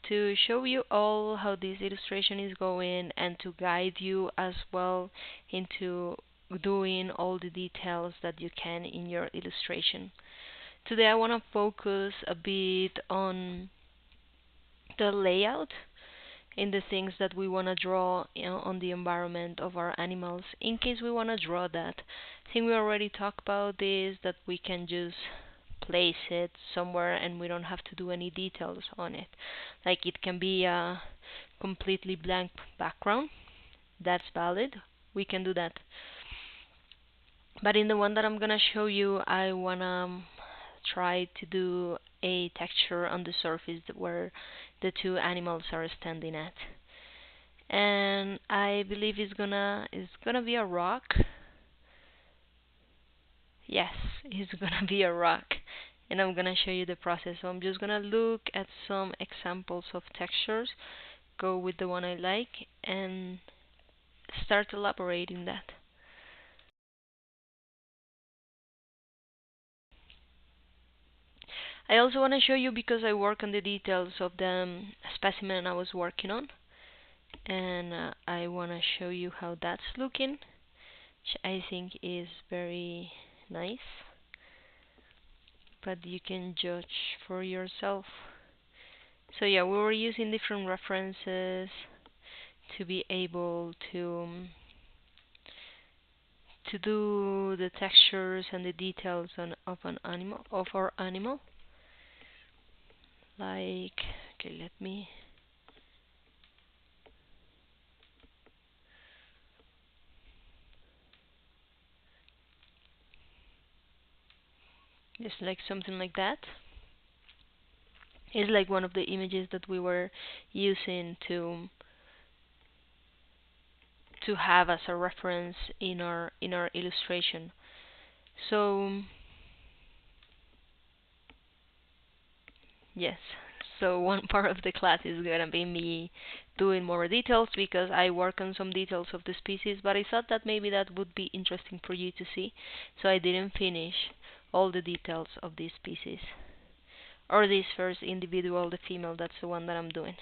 to show you all how this illustration is going and to guide you as well into doing all the details that you can in your illustration. Today I want to focus a bit on the layout in the things that we want to draw, on the environment of our animals in case we want to draw that. I think we already talked about this, that we can just place it somewhere and we don't have to do any details on it. Like it can be a completely blank background. That's valid. We can do that. But in the one that I'm gonna show you, I wanna try to do a texture on the surface where the two animals are standing at. And I believe it's gonna be a rock. Yes, it's gonna be a rock. And I'm gonna show you the process. So I'm just gonna look at some examples of textures, go with the one I like, and start elaborating that. I also want to show you because I work on the details of the specimen I was working on, and I want to show you how that's looking, which I think is very nice, but you can judge for yourself. So yeah, we were using different references to be able to do the textures and the details of an animal, of our animal. Like, okay, let me just like something like that. It's like one of the images that we were using to have as a reference in our illustration. So yes, so one part of the class is gonna be me doing more details because I work on some details of the species, but I thought that maybe that would be interesting for you to see, so I didn't finish all the details of this species. Or this first individual, the female, that's the one that I'm doing.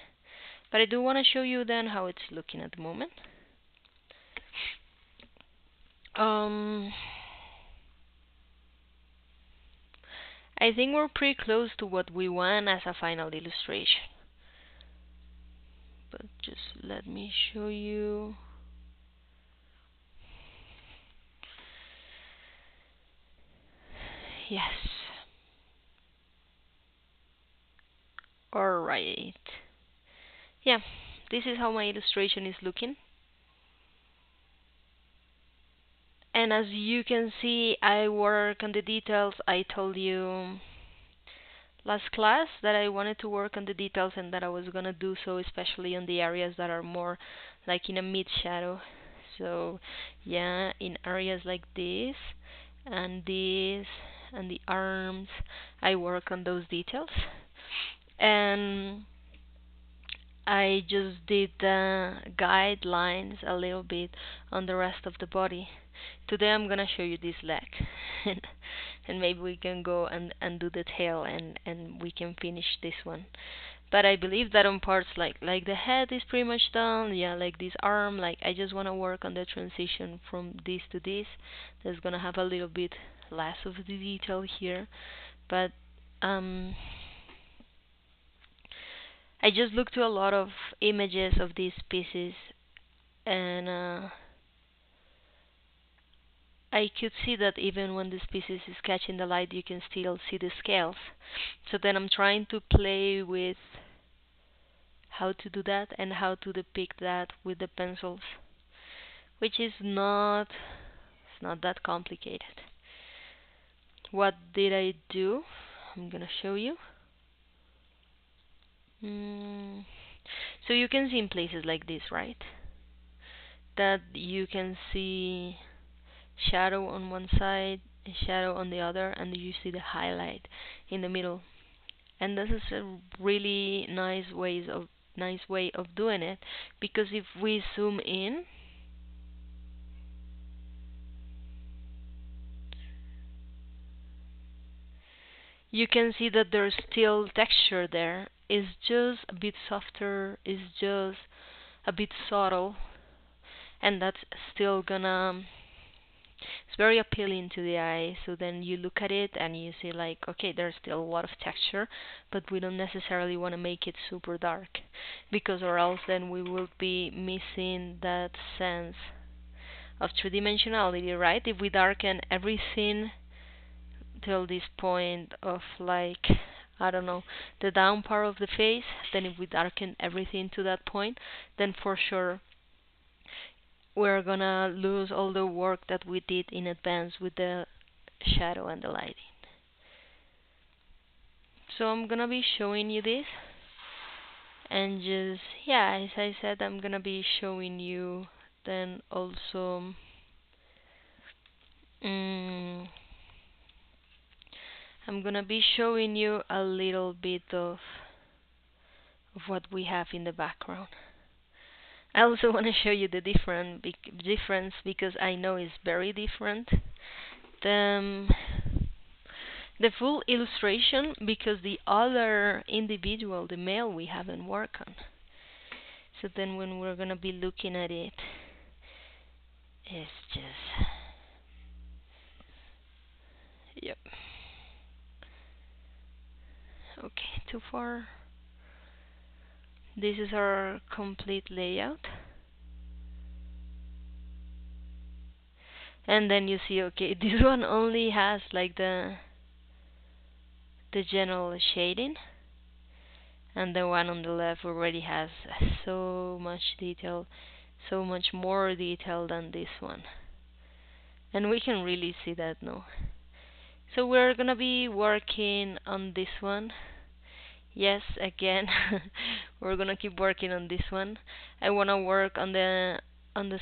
But I do want to show you then how it's looking at the moment. Um, I think we're pretty close to what we want as a final illustration. But just let me show you. Yes. Alright. Yeah, this is how my illustration is looking. And as you can see, I work on the details. I told you last class that I wanted to work on the details and that I was gonna do so, especially on the areas that are more like in a mid shadow. So yeah, in areas like this and this and the arms, I work on those details. And I just did the guidelines a little bit on the rest of the body. Today I'm gonna show you this leg, and maybe we can go and do the tail, and we can finish this one. But I believe that on parts like the head is pretty much done. Yeah, like this arm, like I just wanna work on the transition from this to this. There's gonna have a little bit less of the detail here, but um I just looked to a lot of images of these species, and I could see that even when the species is catching the light, you can still see the scales. So then I'm trying to play with how to do that and how to depict that with the pencils, which is not, it's not that complicated. What did I do? I'm gonna show you. Mm. So you can see in places like this, right? That you can see shadow on one side, a shadow on the other, and you see the highlight in the middle. And this is a really nice way of doing it, because if we zoom in, you can see that there's still texture there is just a bit softer, is just a bit subtle, and that's still gonna it's very appealing to the eye. So then you look at it and you see like, okay, there's still a lot of texture, but we don't necessarily want to make it super dark, because or else then we will be missing that sense of three-dimensionality, right? If we darken everything till this point of like, I don't know, the down part of the face, then if we darken everything to that point, then for sure we're gonna lose all the work that we did in advance with the shadow and the lighting. So I'm gonna be showing you this, and just, yeah, as I said, I'm gonna be showing you then also mm, I'm gonna be showing you a little bit of what we have in the background. I also want to show you the difference, because I know it's very different. The the full illustration, because the other individual, the male, we haven't worked on. So then when we're gonna be looking at it, it's just, yep. Okay, too far. This is our complete layout. And then you see, okay, this one only has like the general shading, and the one on the left already has so much detail, so much more detail than this one. And we can really see that now. So we're gonna be working on this one. Yes, again, we're gonna keep working on this one. I wanna work on the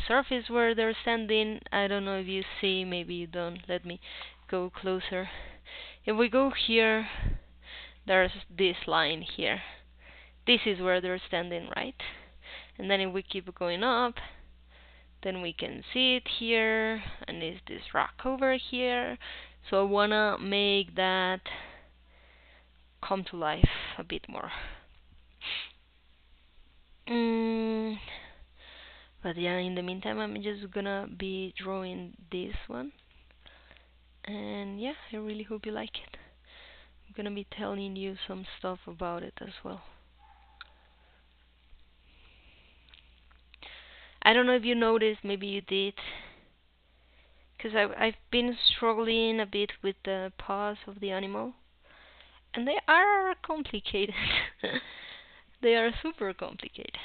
surface where they're standing. I don't know if you see, maybe you don't. Let me go closer. If we go here, there's this line here. This is where they're standing, right? And then if we keep going up, then we can see it here, and there's this rock over here. So I wanna make that come to life a bit more. But yeah, in the meantime, I'm just gonna be drawing this one. And yeah, I really hope you like it. I'm gonna be telling you some stuff about it as well. I don't know if you noticed, maybe you did, because I've been struggling a bit with the paws of the animal, and they are complicated. They are super complicated.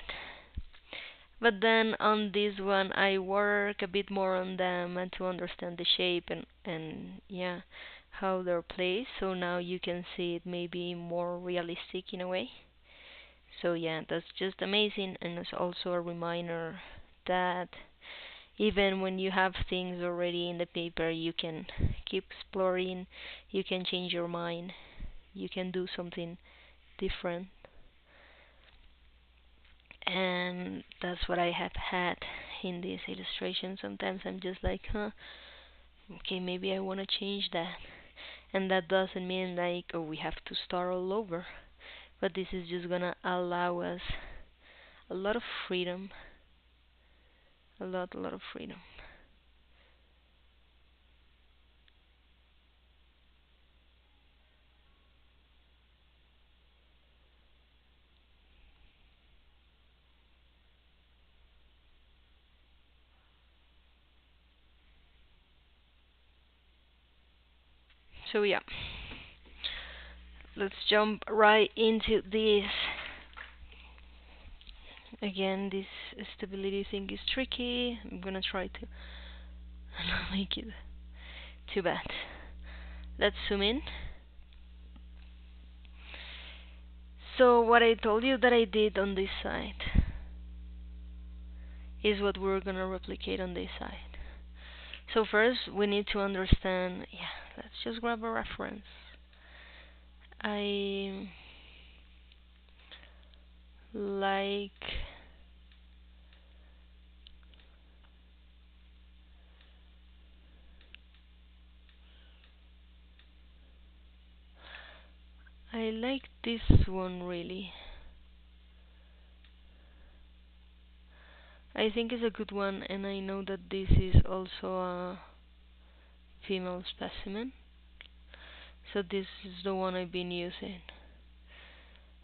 But then on this one, I work a bit more on them and to understand the shape and yeah, how they're placed. So now you can see it maybe more realistic in a way. So yeah, that's just amazing, and it's also a reminder that even when you have things already in the paper, you can keep exploring, you can change your mind, you can do something different. And that's what I have had in this illustration. Sometimes I'm just like, huh, okay, maybe I want to change that. And that doesn't mean like, oh, we have to start all over. But this is just gonna allow us a lot of freedom. A lot of freedom. So yeah, let's jump right into this. Again, this stability thing is tricky. I'm gonna try to not make it too bad. Let's zoom in. So what I told you that I did on this side is what we're gonna replicate on this side. So first we need to understand, yeah, let's just grab a reference. I like I like this one really. I think it's a good one, and I know that this is also a female specimen, so this is the one I've been using.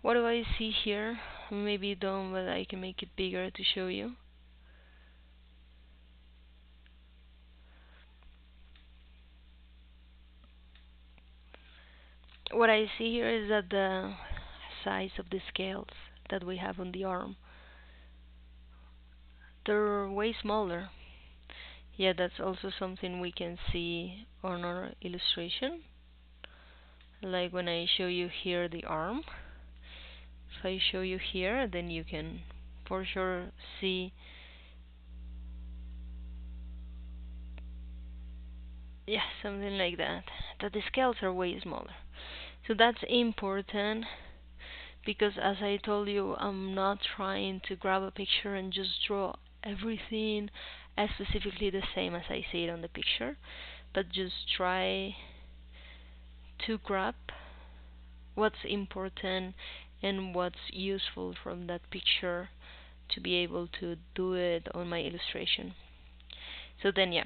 What do I see here? Maybe don't, but I can make it bigger to show you. What I see here is that the size of the scales that we have on the arm, they're way smaller. Yeah, that's also something we can see on our illustration. Like when I show you here the arm, if I show you here, then you can for sure see, yeah, something like that, that the scales are way smaller. So that's important because, as I told you, I'm not trying to grab a picture and just draw everything as specifically the same as I see it on the picture, but just try to grab what's important and what's useful from that picture to be able to do it on my illustration. So then, yeah,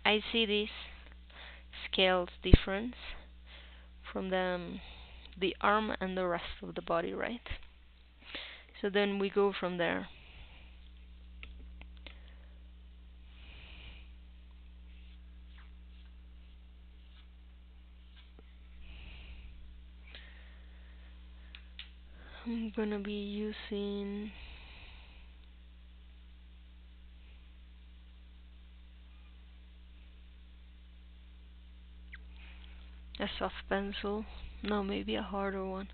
I see this scales difference from the arm and the rest of the body, right? So then we go from there. I'm gonna be using a soft pencil. No, maybe a harder one.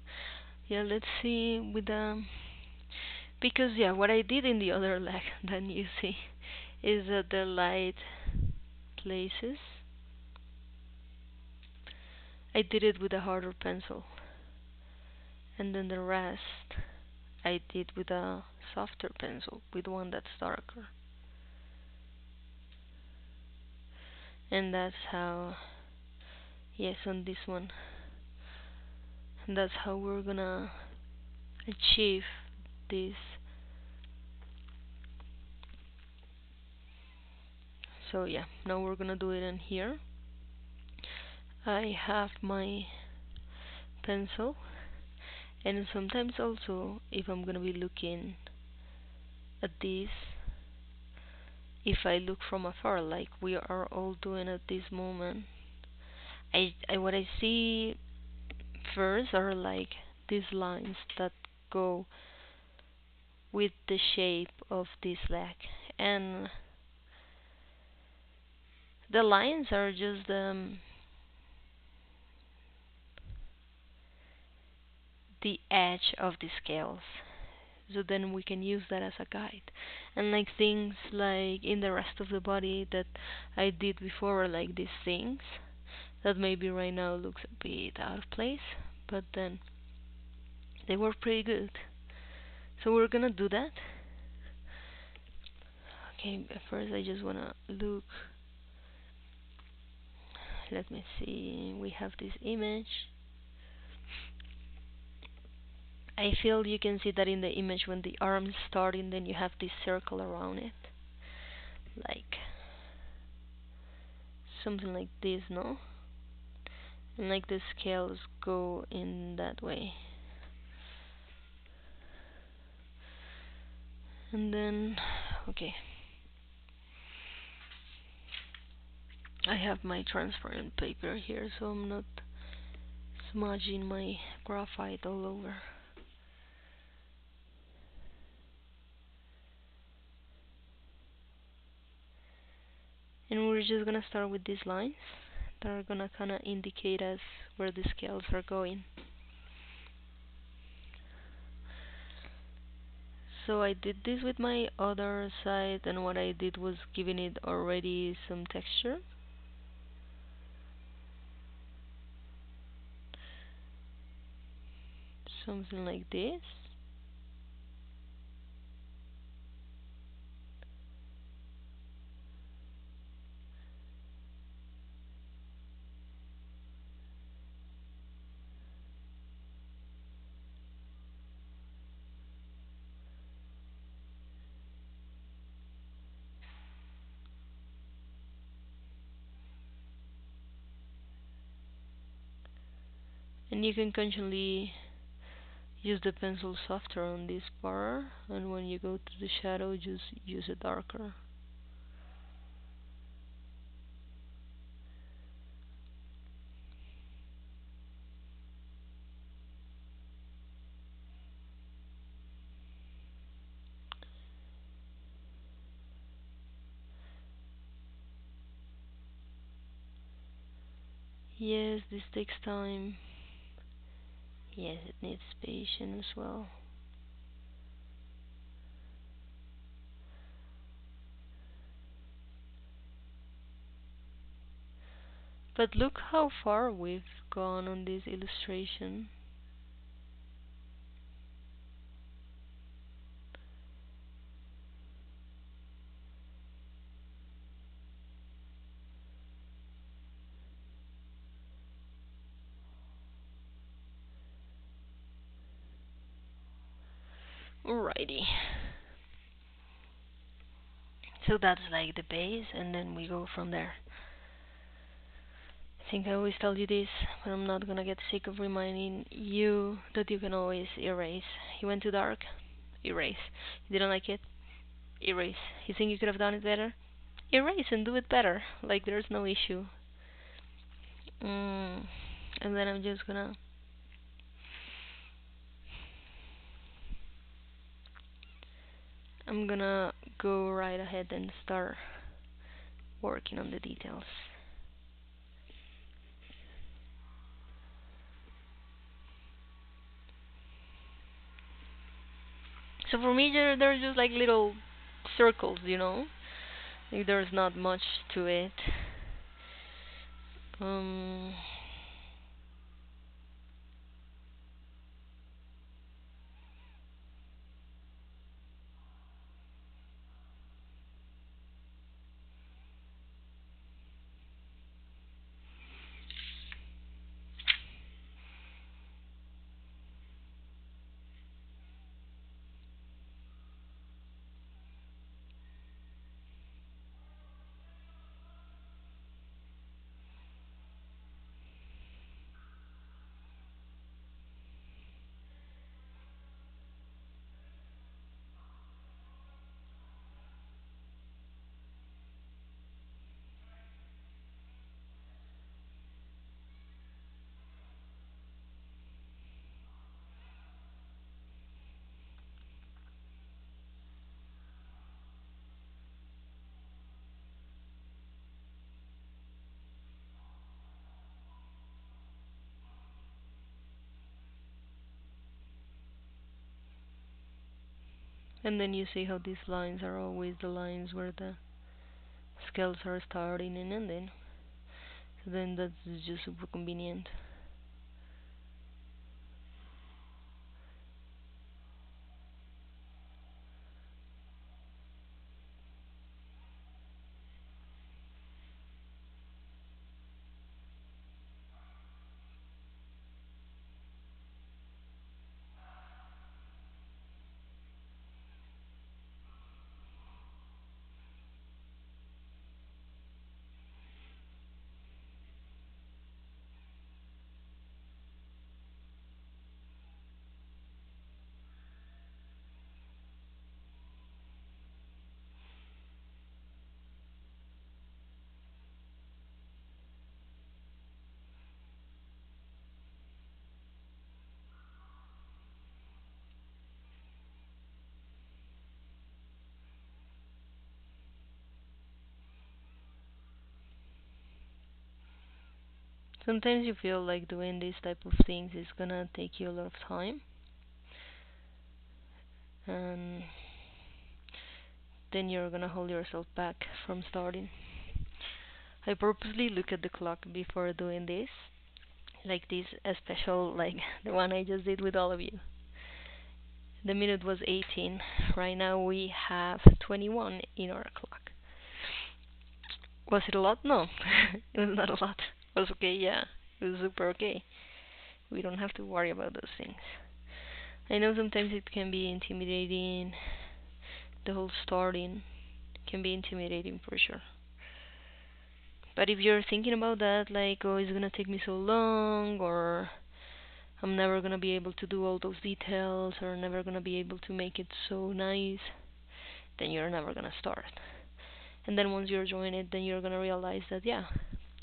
Yeah, let's see with because yeah, what I did in the other leg then you see is that the light places I did it with a harder pencil, and then the rest I did with a softer pencil, with one that's darker. And that's how, yes, on this one, and that's how we're gonna achieve this. So yeah, now we're gonna do it in here. I have my pencil, and sometimes also if I'm gonna be looking at this, if I look from afar like we are all doing at this moment, I what I see first are like these lines that go with the shape of this leg, and the lines are just the edge of the scales, so then we can use that as a guide. And like things like in the rest of the body that I did before, like these things that maybe right now looks a bit out of place, but then they were pretty good. So we're gonna do that. Okay, first I just wanna look. Let me see. We have this image. I feel you can see that in the image when the arms start and then you have this circle around it. Like something like this, no? And like the scales go in that way. And then, okay. I have my transparent paper here, so I'm not smudging my graphite all over. And we're just gonna start with these lines that are gonna kinda indicate us where the scales are going. So I did this with my other side, and what I did was giving it already some texture. Something like this. And you can consciously use the pencil softer on this part, and when you go to the shadow, just use it darker. Yes, this takes time. Yes, it needs patience as well. But look how far we've gone on this illustration. Alrighty. So that's like the base, and then we go from there. I think I always tell you this, but I'm not gonna get sick of reminding you that you can always erase. You went too dark? Erase. You didn't like it? Erase. You think you could have done it better? Erase and do it better. Like there's no issue. Mm. And then I'm gonna go right ahead and start working on the details. So for me, there's just like little circles, you know? Like there's not much to it. Um, and then you see how these lines are always the lines where the scales are starting and ending. So then that's just super convenient. Sometimes you feel like doing this type of things is gonna take you a lot of time, and then you're gonna hold yourself back from starting. I purposely look at the clock before doing this, like this a special like the one I just did with all of you. The minute was 18. Right now we have 21 in our clock. Was it a lot? No, it was not a lot. It was okay, yeah. It was super okay. We don't have to worry about those things. I know sometimes it can be intimidating. The whole starting can be intimidating for sure. But if you're thinking about that, like, oh, it's gonna take me so long, or I'm never gonna be able to do all those details, or never gonna be able to make it so nice, then you're never gonna start. And then once you're doing it, then you're gonna realize that yeah,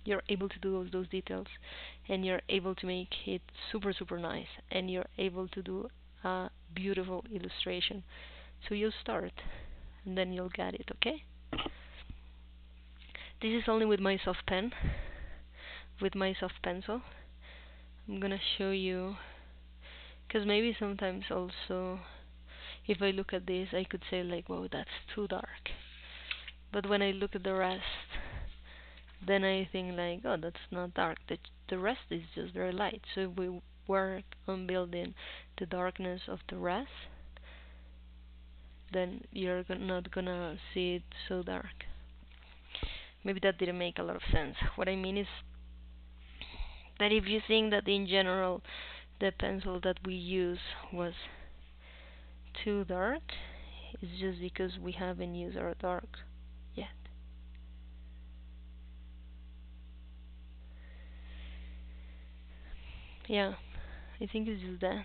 you're able to do those details, and you're able to make it super super nice, and you're able to do a beautiful illustration. So you'll start, and then you'll get it. Okay. This is only with my soft pen, with my soft pencil. I'm gonna show you, because maybe sometimes also, if I look at this, I could say like, "Whoa, that's too dark." But when I look at the rest, then I think like, "Oh, that's not dark. The rest is just very light." So if we work on building the darkness of the rest, then you're not gonna see it so dark. Maybe that didn't make a lot of sense. What I mean is that if you think that in general the pencil that we use was too dark, it's just because we haven't used our dark yet. Yeah, I think it's just that.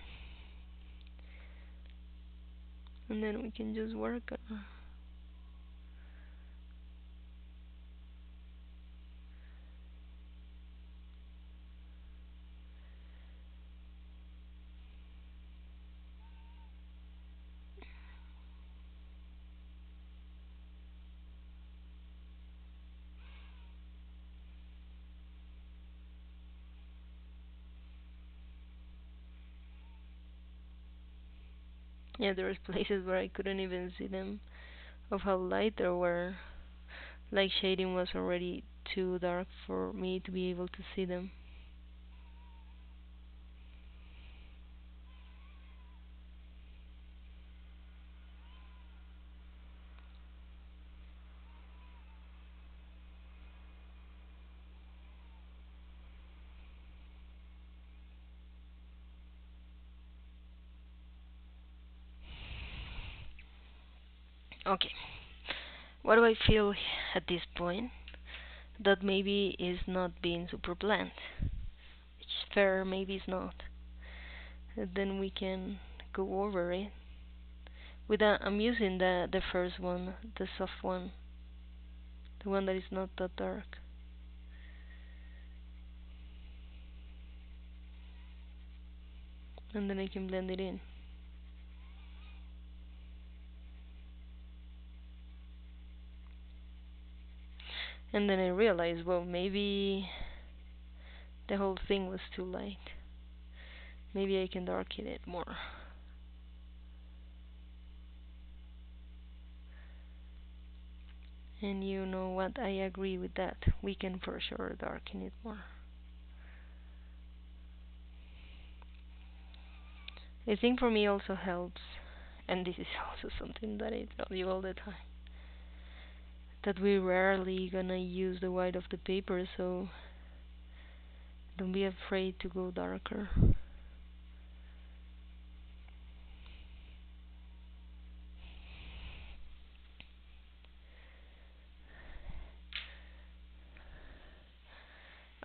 And then we can just work on. Yeah, there's places where I couldn't even see them of how light they were. Like shading was already too dark for me to be able to see them. Okay, what do I feel at this point? That maybe is not being super bland. It's fair, maybe it's not. And then we can go over it. I'm using the first one, the soft one, the one that is not that dark. And then I can blend it in. And then I realize, well, maybe the whole thing was too light. Maybe I can darken it more. And you know what? I agree with that. We can for sure darken it more. I think for me also helps, and this is also something that I tell you all the time, that we rarely gonna use the white of the paper, so don't be afraid to go darker.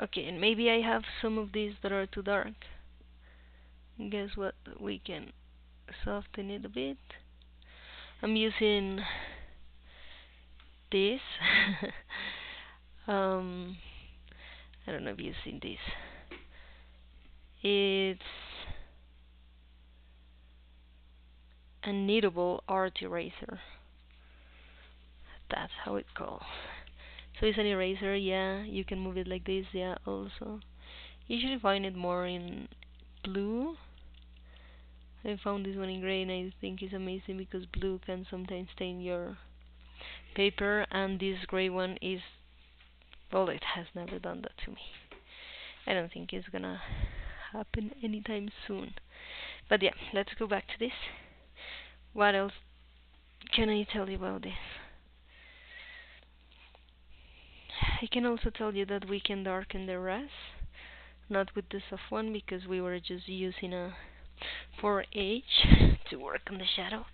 Okay, and maybe I have some of these that are too dark. Guess what? We can soften it a bit. I'm using this. um, I don't know if you've seen this. It's a kneadable art eraser. That's how it's called. So it's an eraser, yeah. You can move it like this, yeah. Also, you usually find it more in blue. I found this one in gray, and I think it's amazing because blue can sometimes stain your paper, and this gray one is, well, it has never done that to me. I don't think it's gonna happen anytime soon. But yeah, let's go back to this. What else can I tell you about this? I can also tell you that we can darken the rest, not with the soft one because we were just using a 4H to work on the shadow,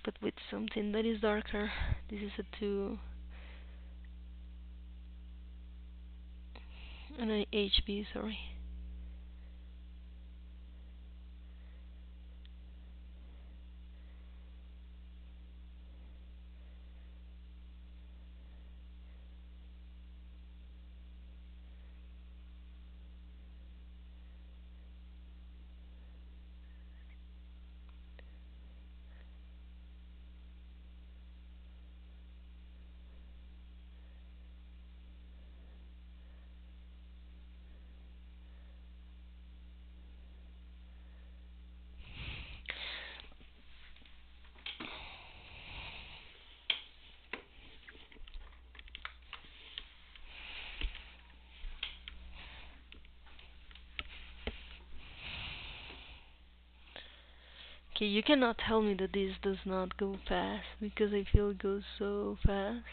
but with something that is darker. This is a 2 and an HB, sorry. Okay, you cannot tell me that this does not go fast because I feel it goes so fast.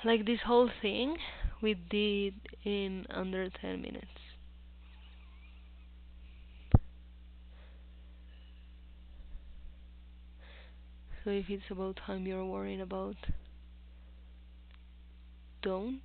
Like this whole thing we did in under 10 minutes. So if it's about time you're worrying about, don't.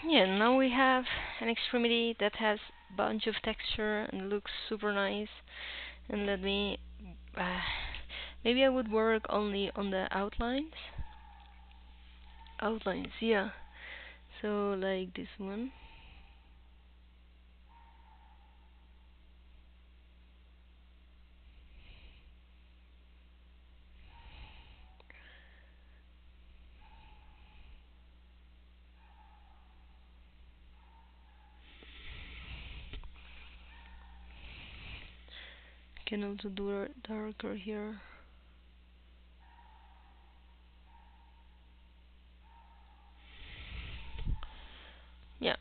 Yeah, now we have an extremity that has bunch of texture and looks super nice. And let me, uh, maybe I would work only on the outlines. Outlines, yeah. So like this one. Can also do it darker here. Yeah.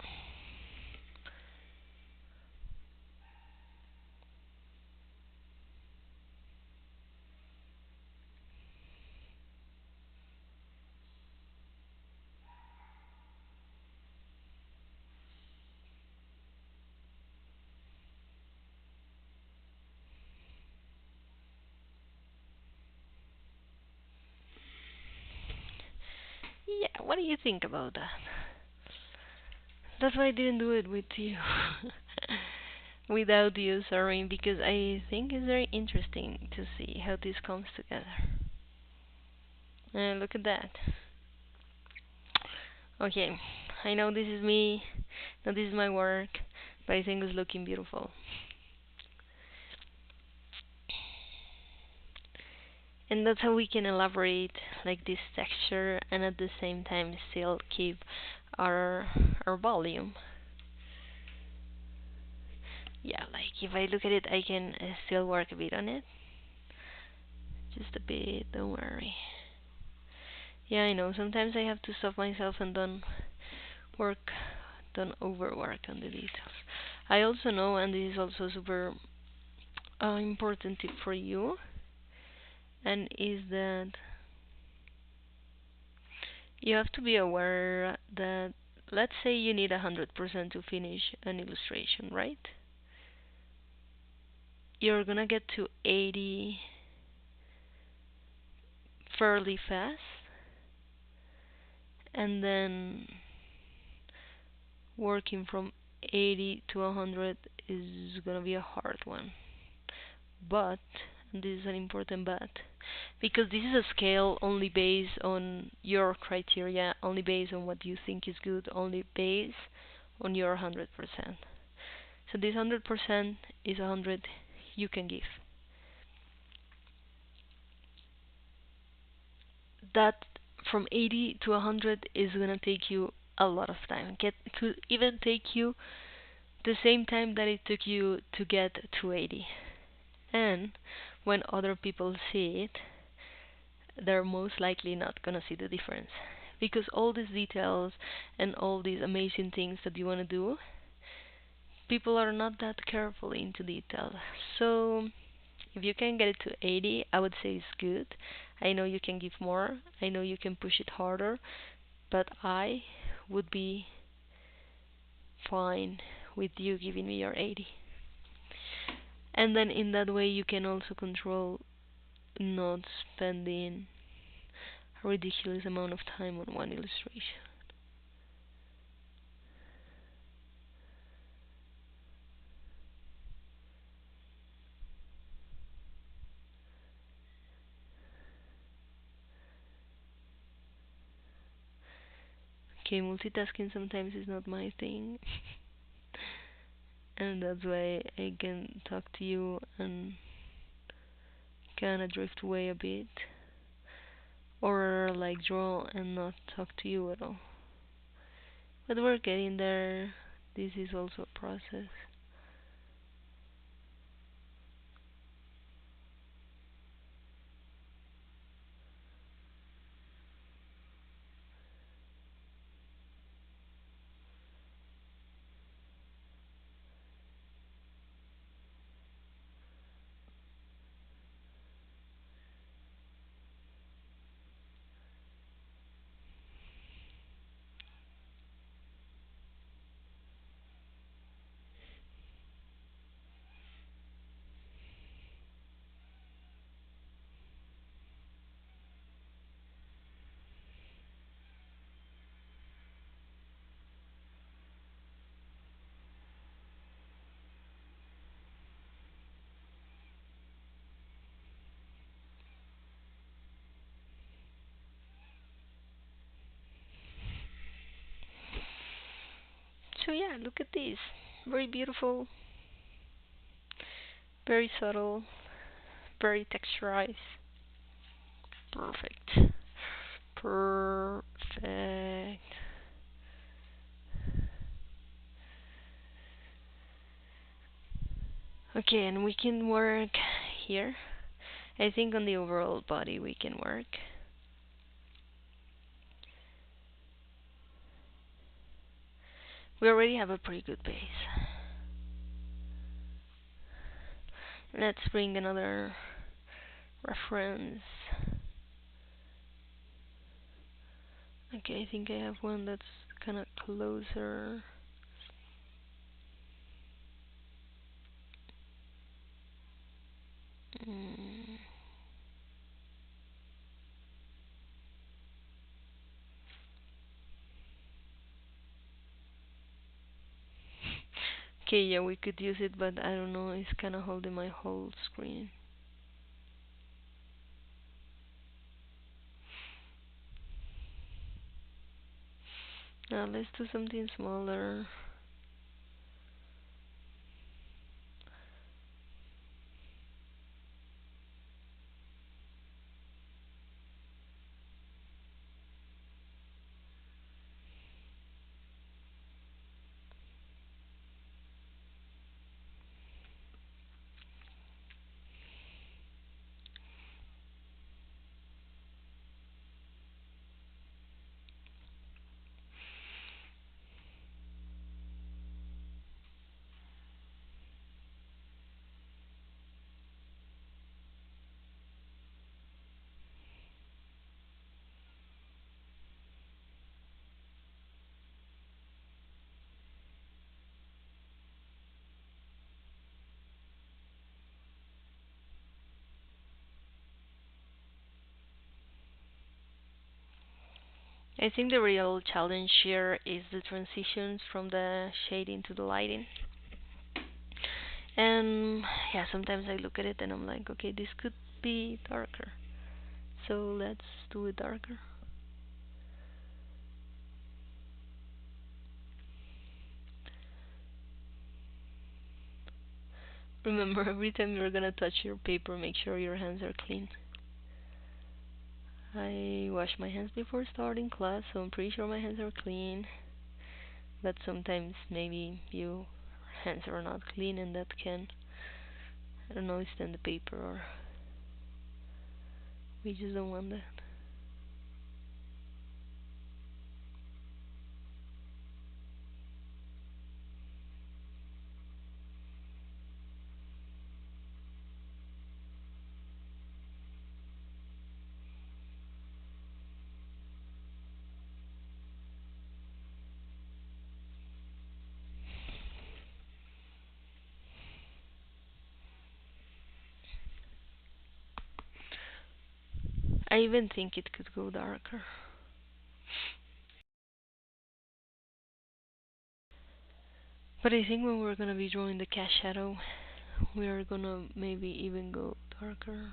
Yeah, what do you think about that? That's why I didn't do it with you. Without you, sorry, because I think it's very interesting to see how this comes together. Look at that. Okay, I know this is me, now this is my work, but I think it's looking beautiful. And that's how we can elaborate like this texture and at the same time still keep our our volume. Yeah, like if I look at it, I can still work a bit on it. Just a bit, don't worry. Yeah, I know. Sometimes I have to stop myself and work, don't overwork on the details. I also know, and this is also super important tip for you, and is that you have to be aware that let's say you need 100% to finish an illustration, right? You're gonna get to 80 fairly fast, and then working from 80 to 100 is gonna be a hard one. But, and this is an important but, because this is a scale only based on your criteria, only based on what you think is good, only based on your 100%. So this 100% is 100 you can give. That from 80 to 100 is gonna take you a lot of time. Could even take you the same time that it took you to get to 80. And when other people see it, they're most likely not gonna see the difference. Because all these details and all these amazing things that you wanna do, people are not that careful into detail. So if you can get it to 80, I would say it's good. I know you can give more. I know you can push it harder, but I would be fine with you giving me your 80. And then in that way you can also control not spending a ridiculous amount of time on one illustration. Okay, multitasking sometimes is not my thing. And that's why I can talk to you and kinda drift away a bit. Or like draw and not talk to you at all. But we're getting there. This is also a process. So yeah, look at this. Very beautiful, very subtle, very texturized. Perfect. Perfect. Okay, and we can work here. I think on the overall body we can work. We already have a pretty good base. Let's bring another reference. Okay, I think I have one that's kind of closer. Mm. Okay, yeah, we could use it, but I don't know, it's kind of holding my whole screen. Now let's do something smaller. I think the real challenge here is the transitions from the shading to the lighting. And yeah, sometimes I look at it and I'm like, okay, this could be darker. So let's do it darker. Remember, every time you're gonna touch your paper, make sure your hands are clean. I wash my hands before starting class, so I'm pretty sure my hands are clean. But sometimes maybe your hands are not clean and that can, I don't know, stain the paper, or we just don't want that. I even think it could go darker. But I think when we're gonna be drawing the cat shadow, we are gonna maybe even go darker.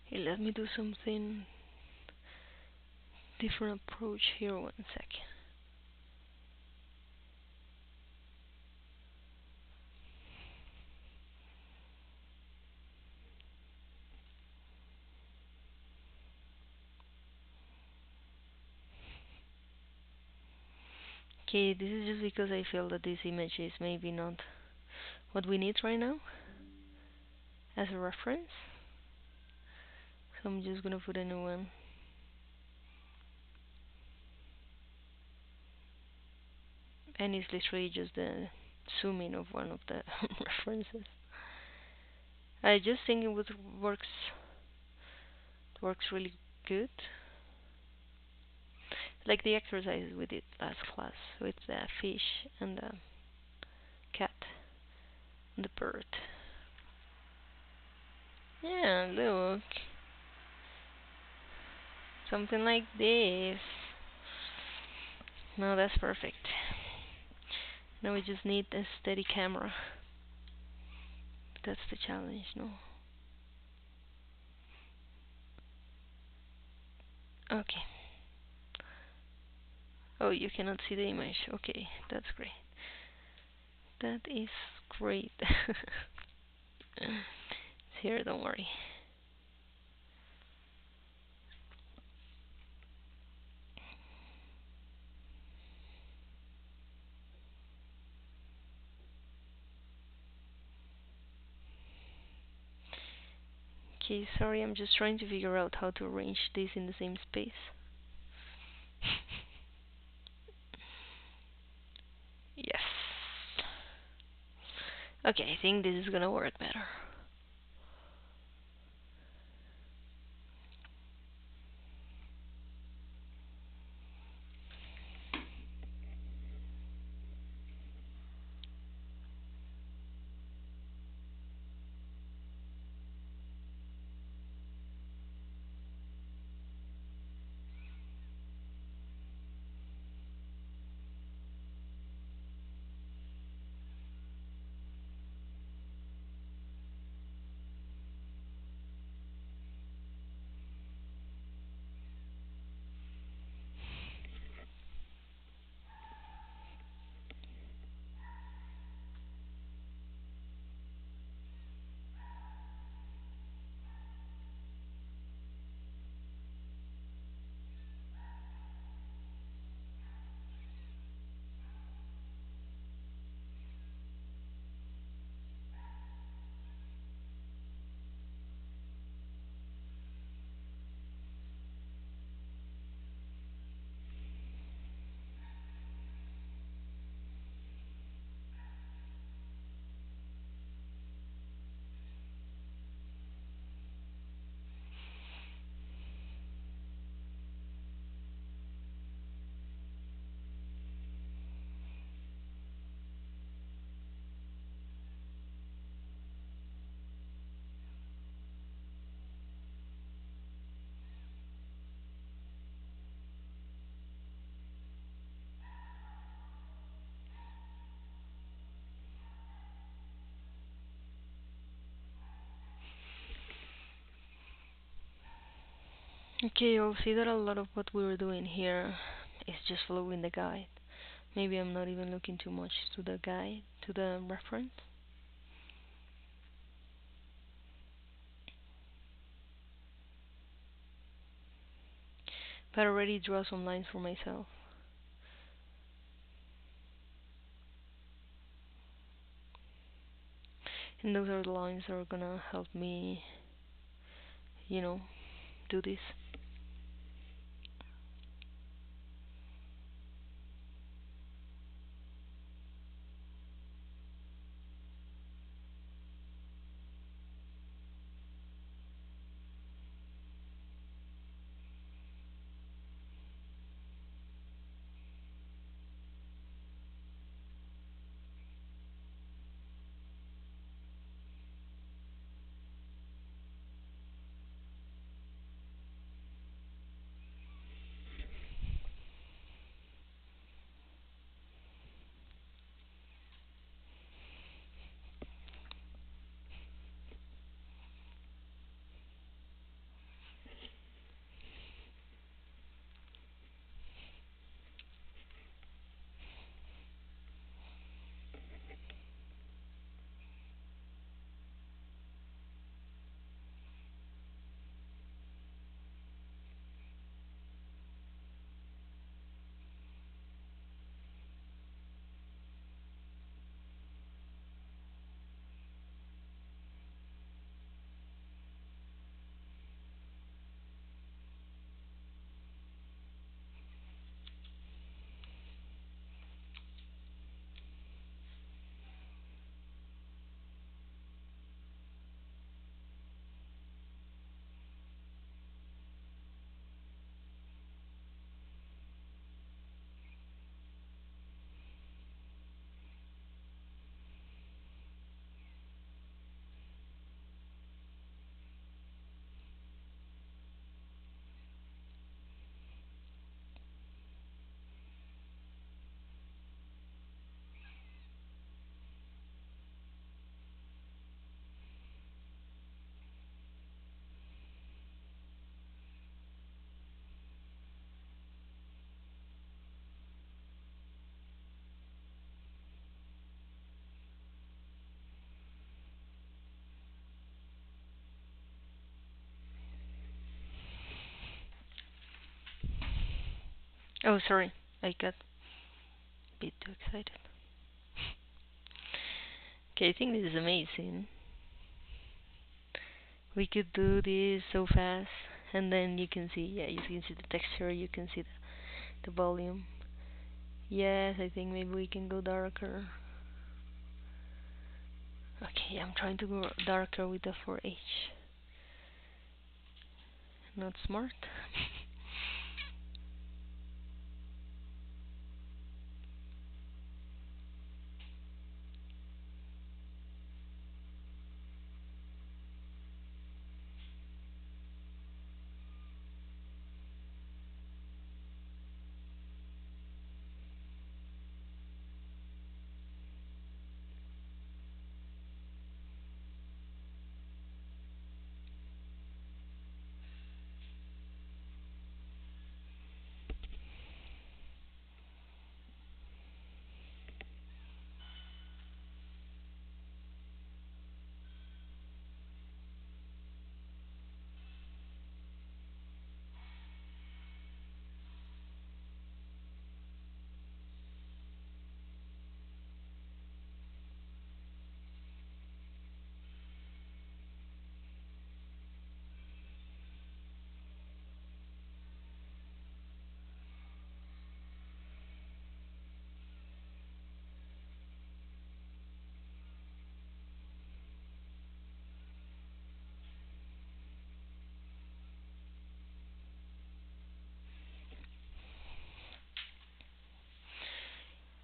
Hey, let me do something different approach here, 1 second. Okay, this is just because I feel that this image is maybe not what we need right now as a reference. So I'm just gonna put a new one. And it's literally just the zooming of one of the references. I just think it works really good. Like the exercises we did last class with the fish and the cat and the bird. Yeah, look. Something like this. No, that's perfect. Now we just need a steady camera. That's the challenge, no? Okay. Oh, you cannot see the image. Okay, that's great. That is great. It's here, don't worry. Okay, sorry, I'm just trying to figure out how to arrange this in the same space. Yes. Okay, I think this is gonna work better. Okay, you'll see that a lot of what we were doing here is just following the guide. Maybe I'm not even looking too much to the guide, to the reference. But I already draw some lines for myself. And those are the lines that are gonna help me, you know, do this. Oh, sorry, I got a bit too excited. Okay, I think this is amazing. We could do this so fast, and then you can see, yeah, you can see the texture, you can see the volume. Yes, I think maybe we can go darker. Okay, I'm trying to go darker with the 4H. Not smart.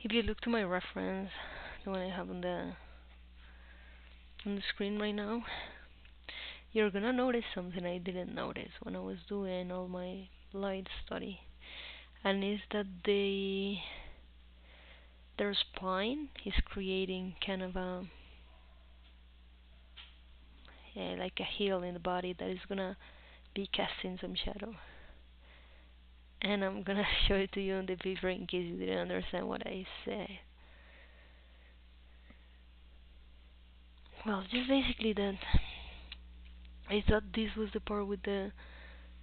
If you look to my reference, the one I have on the screen right now, you're gonna notice something I didn't notice when I was doing all my light study, and is that their spine is creating kind of a, yeah, like a heel in the body that is gonna be casting some shadow. and I'm gonna show it to you on the paper in case you didn't understand what I said. Well, just basically that I thought this was the part with the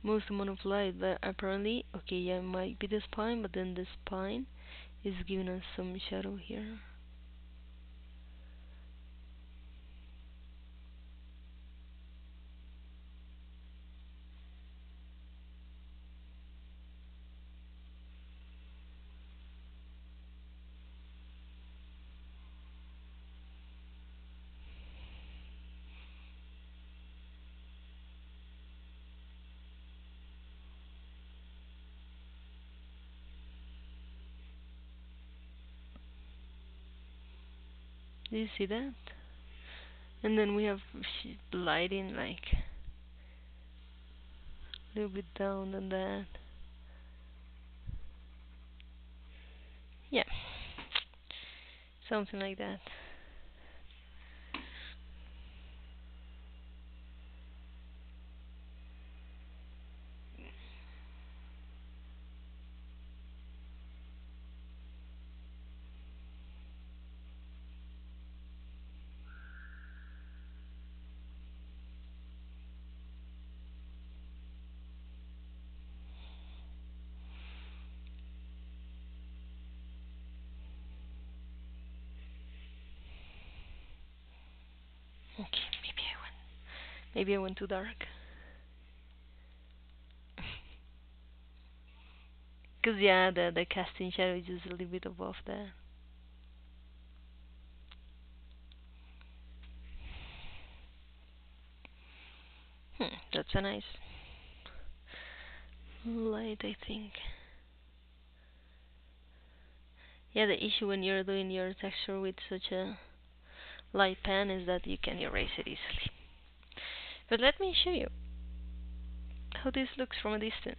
most amount of light, but apparently, okay, yeah, it might be the spine, but then the spine is giving us some shadow here. Do you see that? And then we have lighting like a little bit down on that. Yeah, something like that. Okay, maybe I went too dark. Cause yeah, the casting shadow is just a little bit above that. That's a nice light, I think. Yeah, the issue when you're doing your texture with such a light pen is that you can erase it easily. But let me show you how this looks from a distance.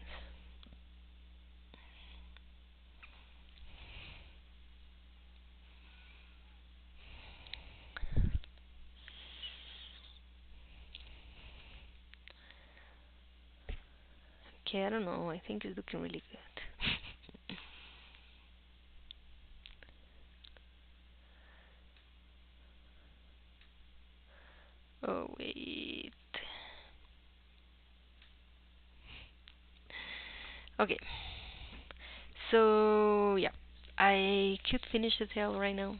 Okay, I don't know. I think it's looking really good. Oh, wait. Okay. So, yeah. I could finish the tail right now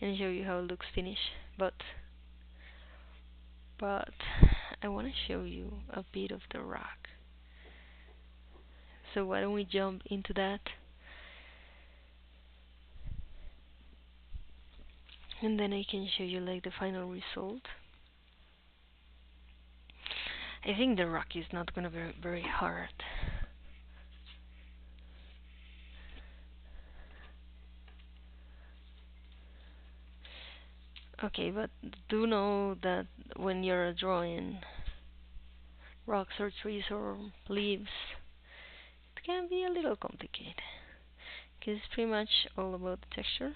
and show you how it looks finished, but I want to show you a bit of the rock. So why don't we jump into that? And then I can show you like the final result. I think the rock is not gonna be very hard. Okay, but do know that when you're drawing rocks or trees or leaves, it can be a little complicated. Because it's pretty much all about the texture.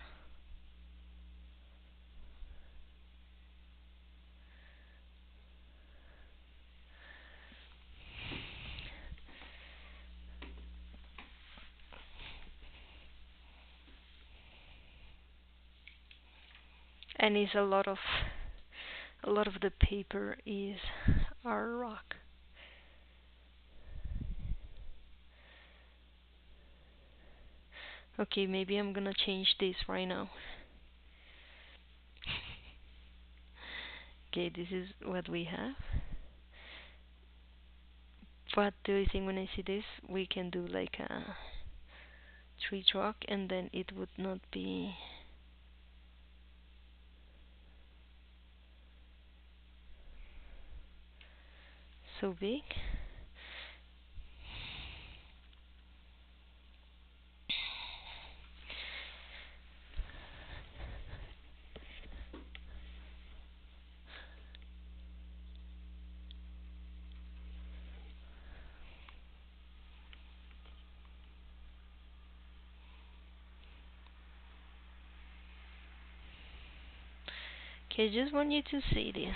And it's a lot of the paper is our rock. Okay, maybe I'm gonna change this right now. Okay, this is what we have. But do you think when I see this, we can do like a tree trunk and then it would not be so big? Okay, just want you to see this.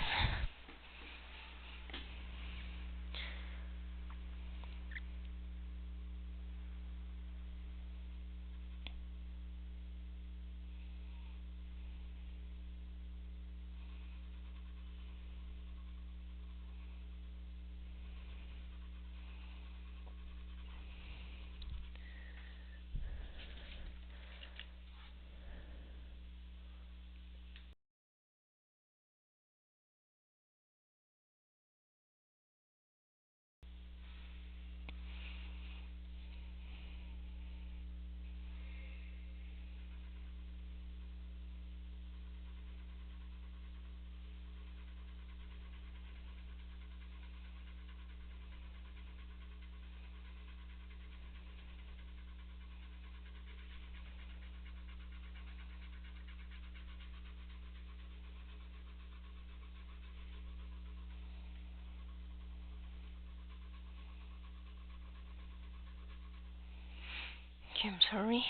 Okay, I'm sorry.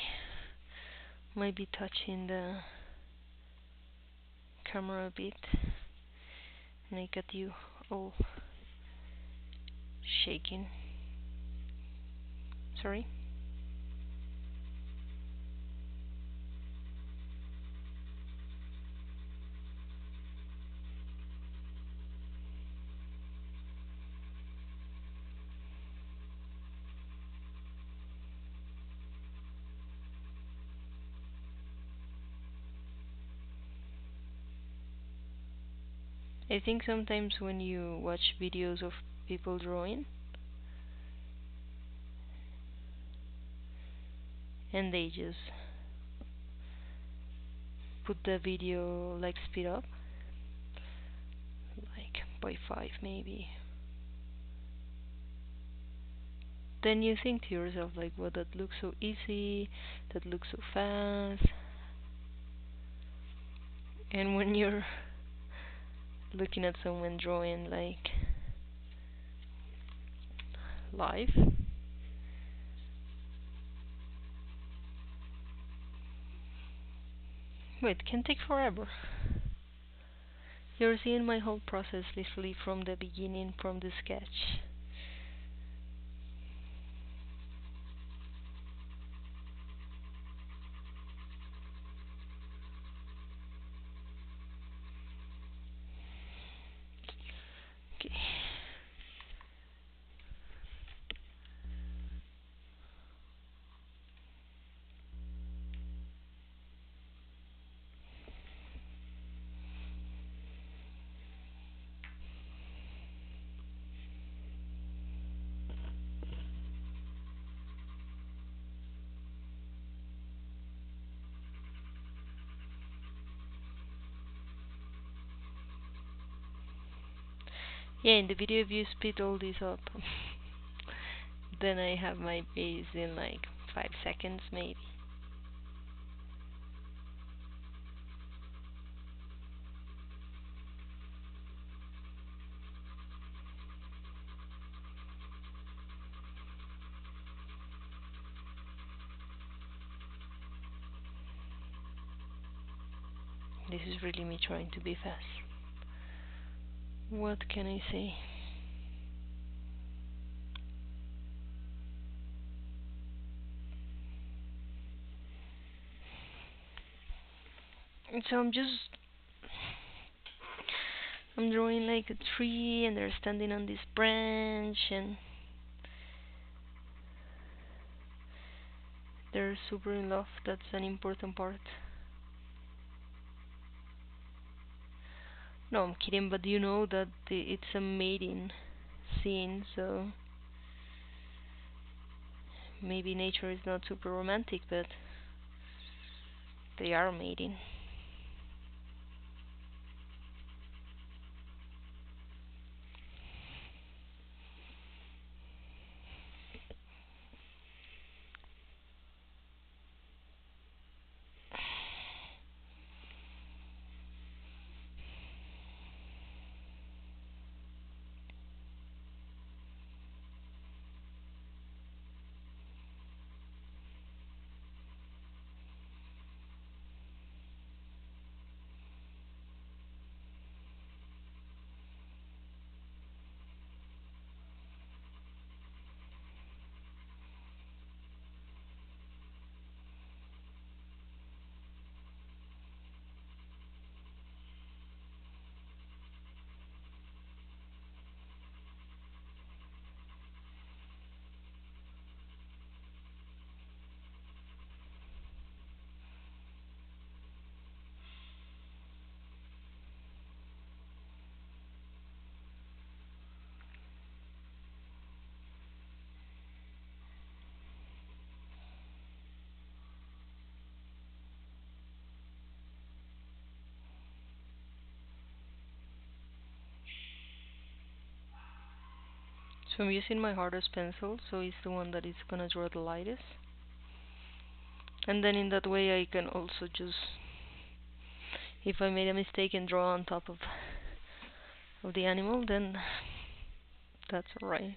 Might be touching the camera a bit, and I got you all shaking. Sorry. I think sometimes when you watch videos of people drawing and they just put the video like speed up, like by 5 maybe, then you think to yourself like, well, that looks so easy, that looks so fast, and when you're looking at someone drawing like live, wait, it can take forever. You're seeing my whole process literally from the beginning, from the sketch. Okay. Yeah, in the video if you speed all this up, then I have my base in like 5 seconds maybe. This is really me trying to be fast. What can I say? So I'm drawing like a tree and they're standing on this branch and they're super in love. That's an important part. No, I'm kidding, but you know that it's a mating scene, so maybe nature is not super romantic, but they are mating. So I'm using my hardest pencil, so it's the one that is gonna draw the lightest. And then in that way I can also just, if I made a mistake and draw on top of the animal, then that's alright.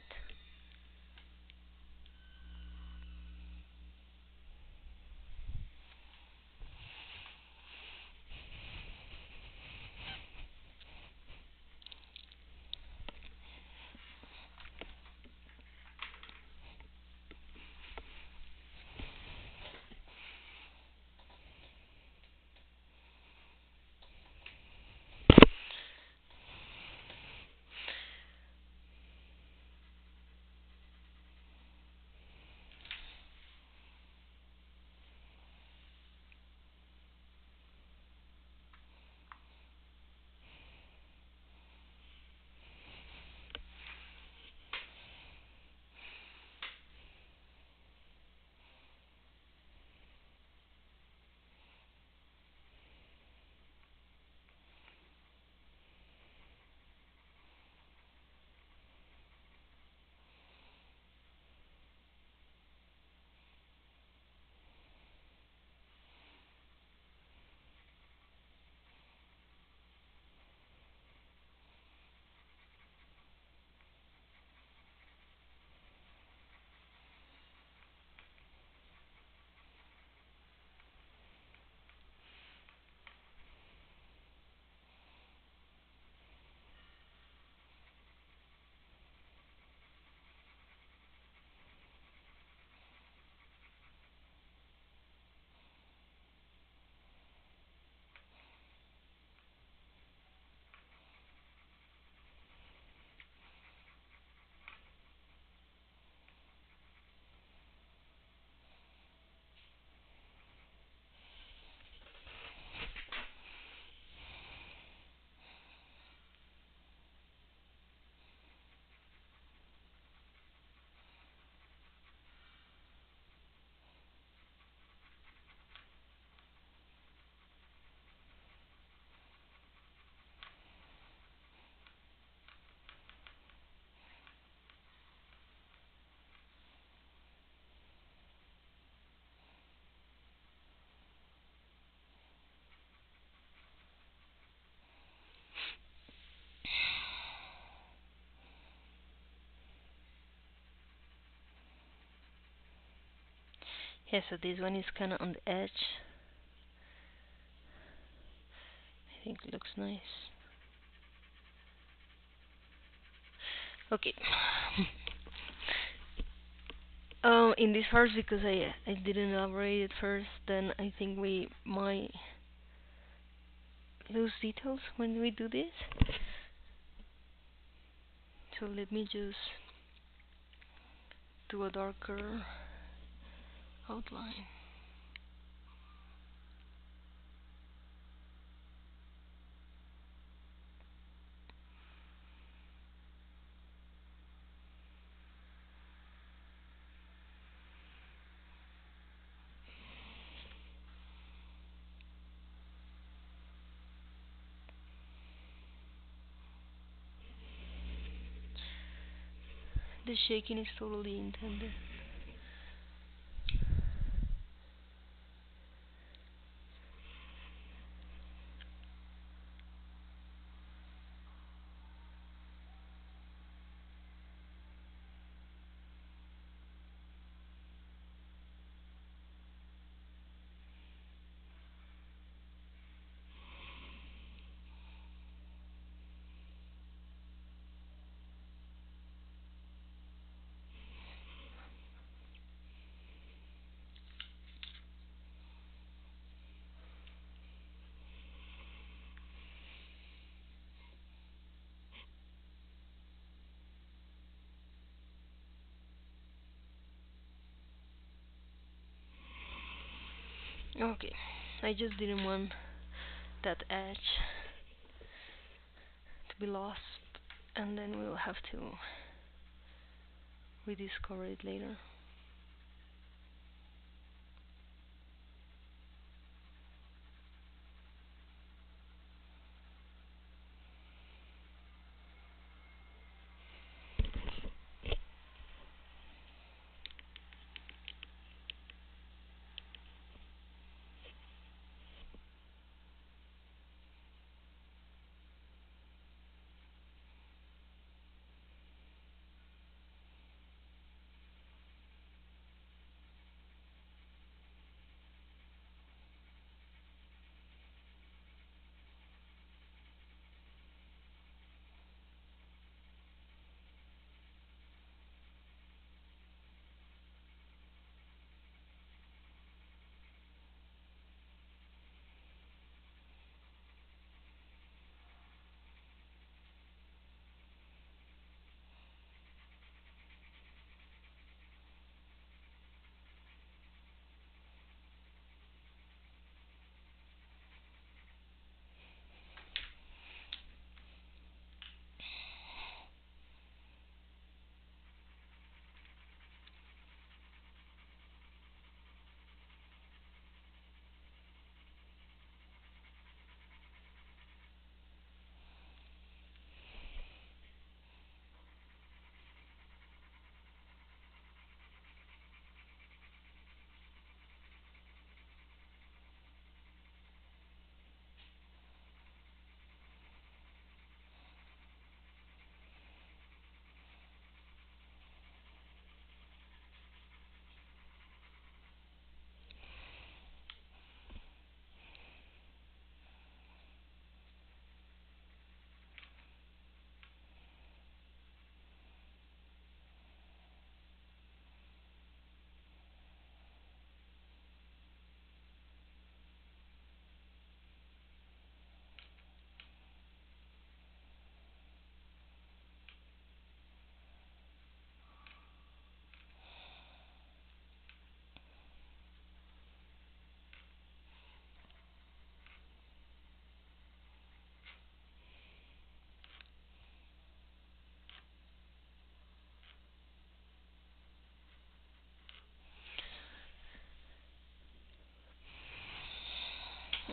Yeah, so this one is kind of on the edge. I think it looks nice. Okay. In this part, because I didn't elaborate it first, then I think we might lose details when we do this. So let me just do a darker outline. The shaking is totally intended. Okay, I just didn't want that edge to be lost, and then we'll have to rediscover it later.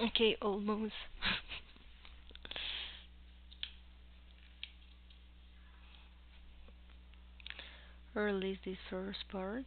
Okay, almost. Or at least this first part.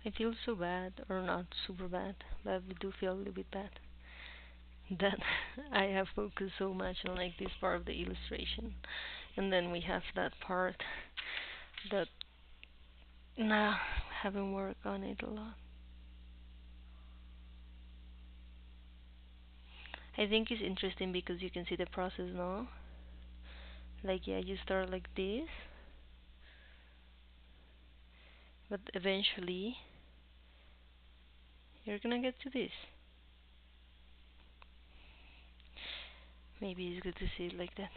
I feel so bad, or not super bad, but I do feel a little bit bad that I have focused so much on like this part of the illustration, and then we have that part that nah haven't worked on it a lot. I think it's interesting because you can see the process now. Like yeah, you start like this, but eventually you're gonna get to this. Maybe it's good to see it like that.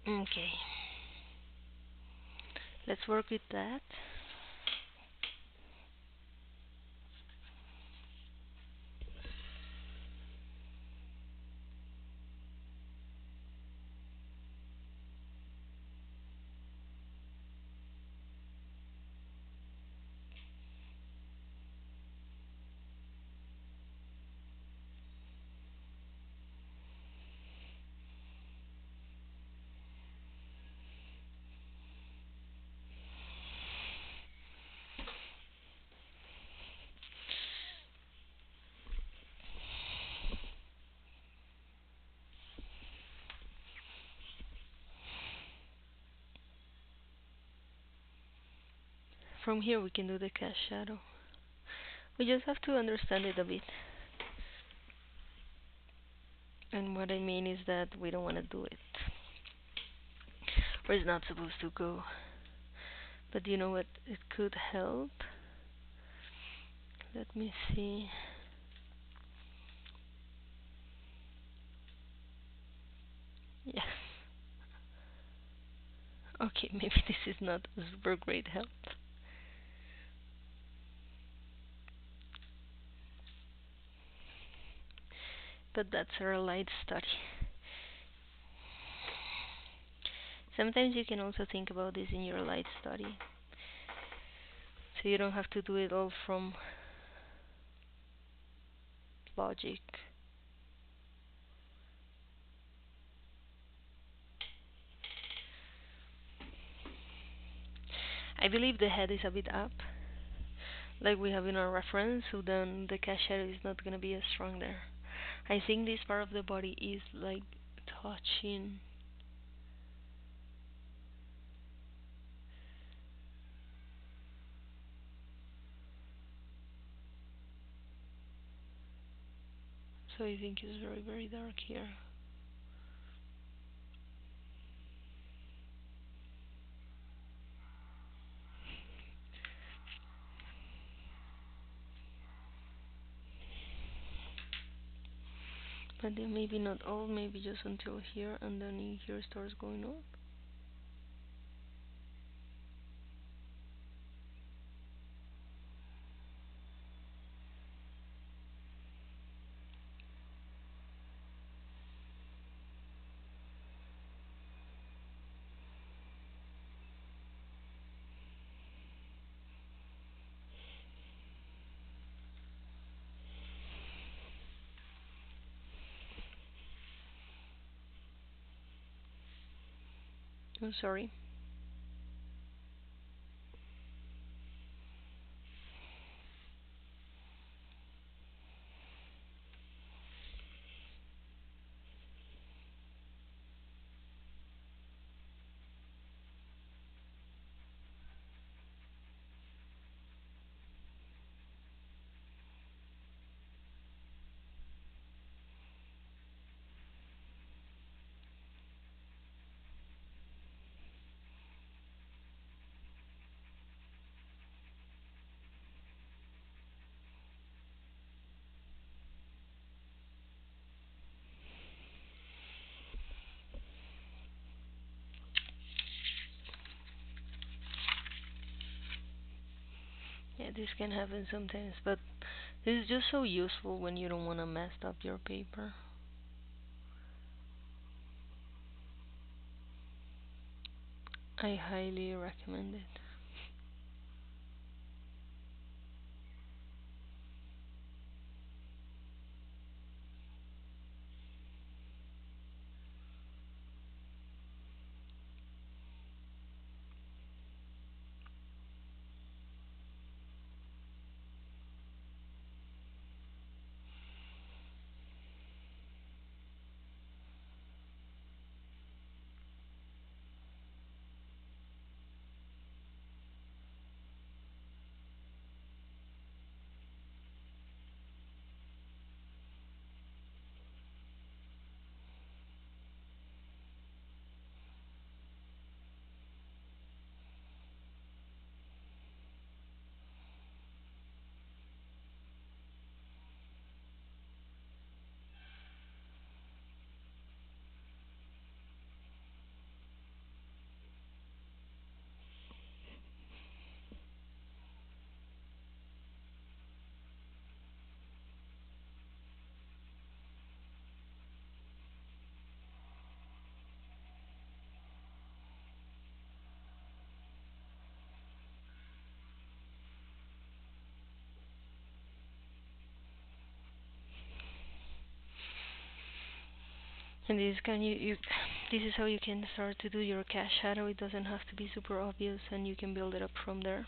Okay, let's work with that. From here we can do the cast shadow. We just have to understand it a bit. And what I mean is that we don't want to do it where it's not supposed to go. But you know what? It could help. Let me see. Yes. Okay, maybe this is not a super great help. But that's our light study. Sometimes you can also think about this in your light study. So you don't have to do it all from logic. I believe the head is a bit up, like we have in our reference, so then the cast shadow is not gonna be as strong there. I think this part of the body is like touching. So I think it's very, very dark here. But then maybe not all, maybe just until here, and then in here starts going up. I'm sorry. This can happen sometimes, but this is just so useful when you don't want to mess up your paper. I highly recommend it. And this is how you can start to do your cast shadow. It doesn't have to be super obvious, and you can build it up from there.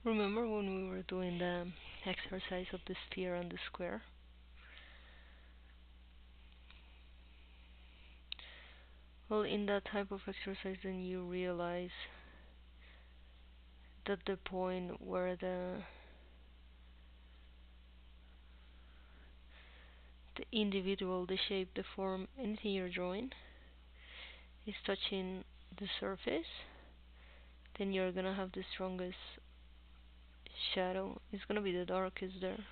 Remember when we were doing the exercise of the sphere and the square? Well, in that type of exercise, then you realize that the point where the individual, the shape, the form, anything you're drawing is touching the surface, then you're gonna have the strongest shadow. It's gonna be the darkest there.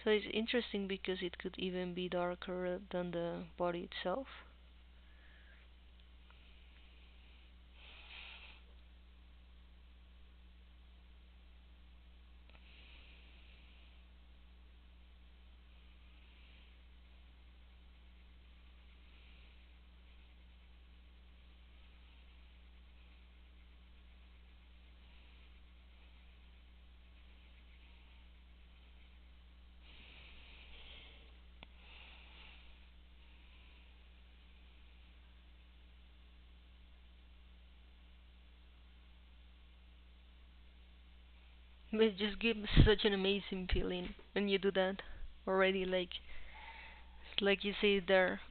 So it's interesting because it could even be darker than the body itself. But it just gives such an amazing feeling when you do that already, like you see it there.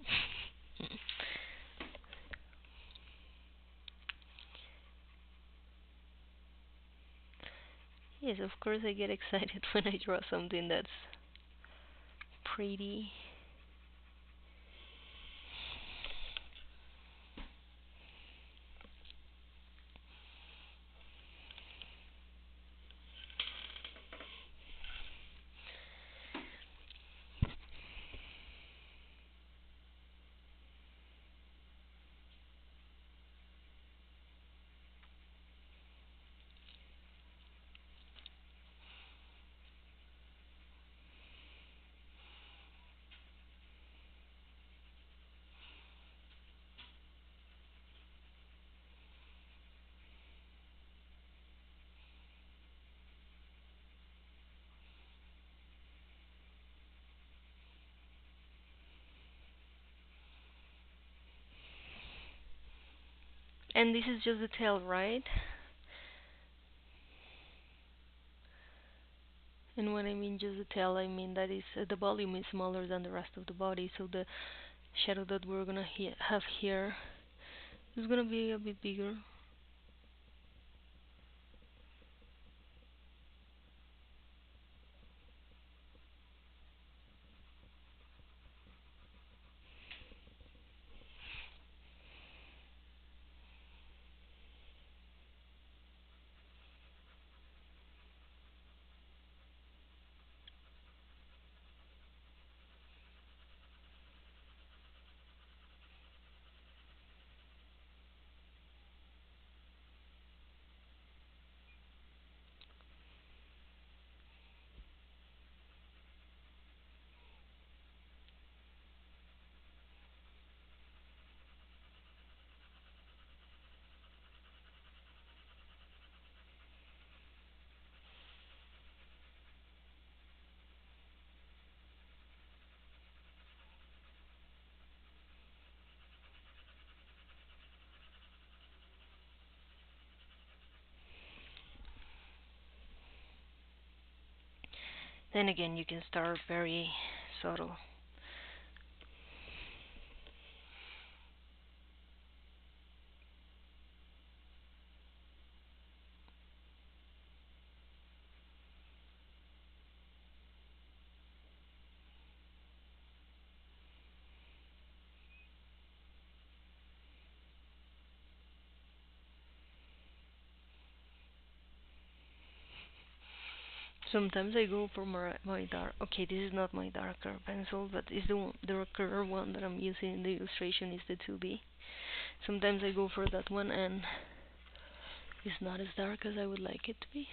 Yes, of course I get excited when I draw something that's pretty. And this is just the tail, right? And when I mean just the tail, I mean that is the volume is smaller than the rest of the body, so the shadow that we're gonna have here is gonna be a bit bigger. Then again, you can start very subtle. Sometimes I go for my dark. Okay, this is not my darker pencil, but it's the darker one that I'm using in the illustration is the 2B. Sometimes I go for that one, and it's not as dark as I would like it to be.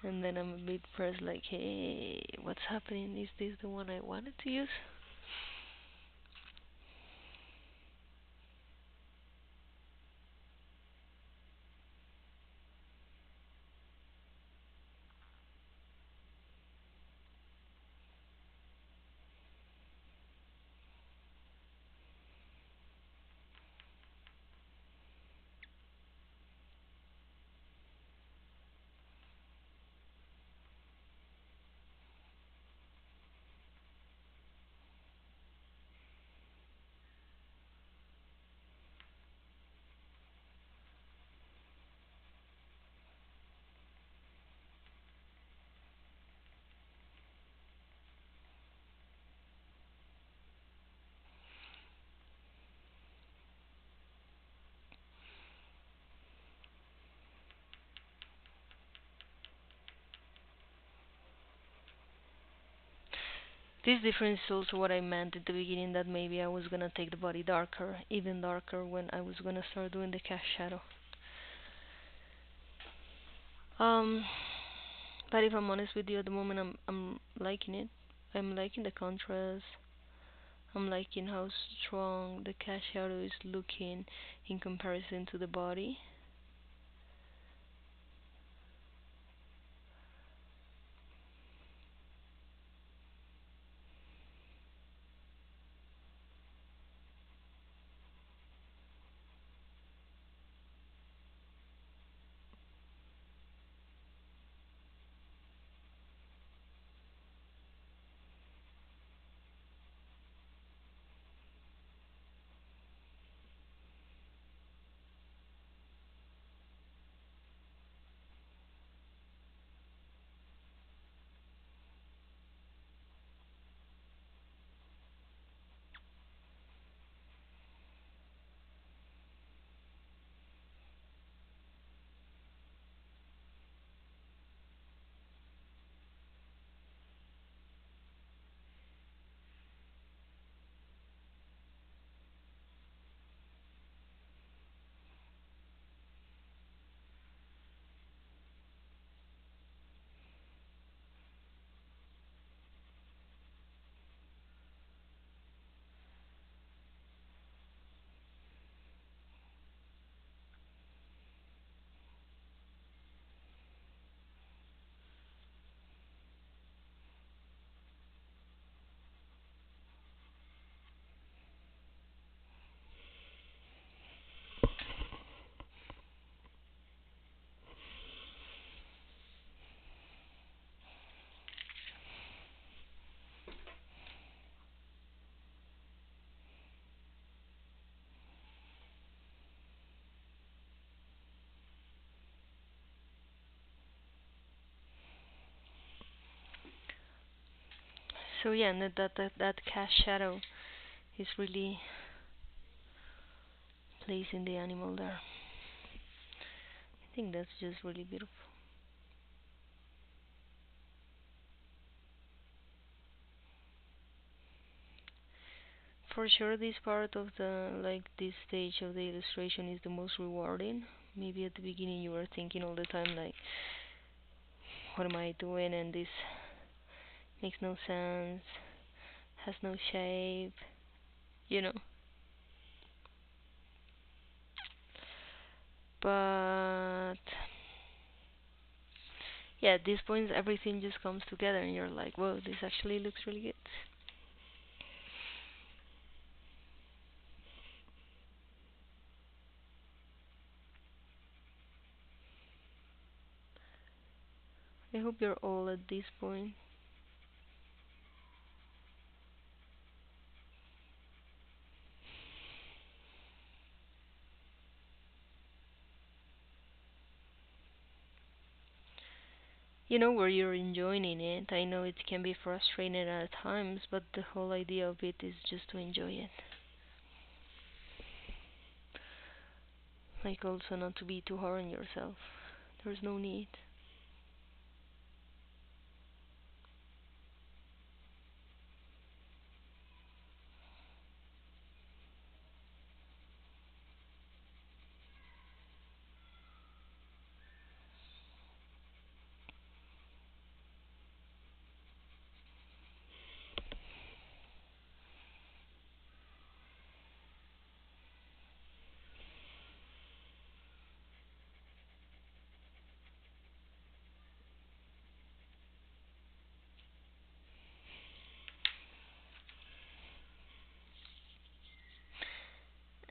And then I'm a bit pressed, like, hey, what's happening? Is this the one I wanted to use? This difference is also what I meant at the beginning, that maybe I was gonna take the body darker, even darker, when I was gonna start doing the cast shadow. Um, but if I'm honest with you, at the moment I'm liking it. I'm liking the contrast. I'm liking how strong the cast shadow is looking in comparison to the body. So yeah, and that cast shadow is really placing the animal there. I think that's just really beautiful. For sure, this part of the like this stage of the illustration is the most rewarding. Maybe at the beginning you were thinking all the time like, what am I doing? And this makes no sense, has no shape, you know. But yeah, at this point everything just comes together, and you're like, whoa, this actually looks really good. I hope you're all at this point. You know, where you're enjoying it. I know it can be frustrating at times, but the whole idea of it is just to enjoy it. Like, also not to be too hard on yourself. There's no need.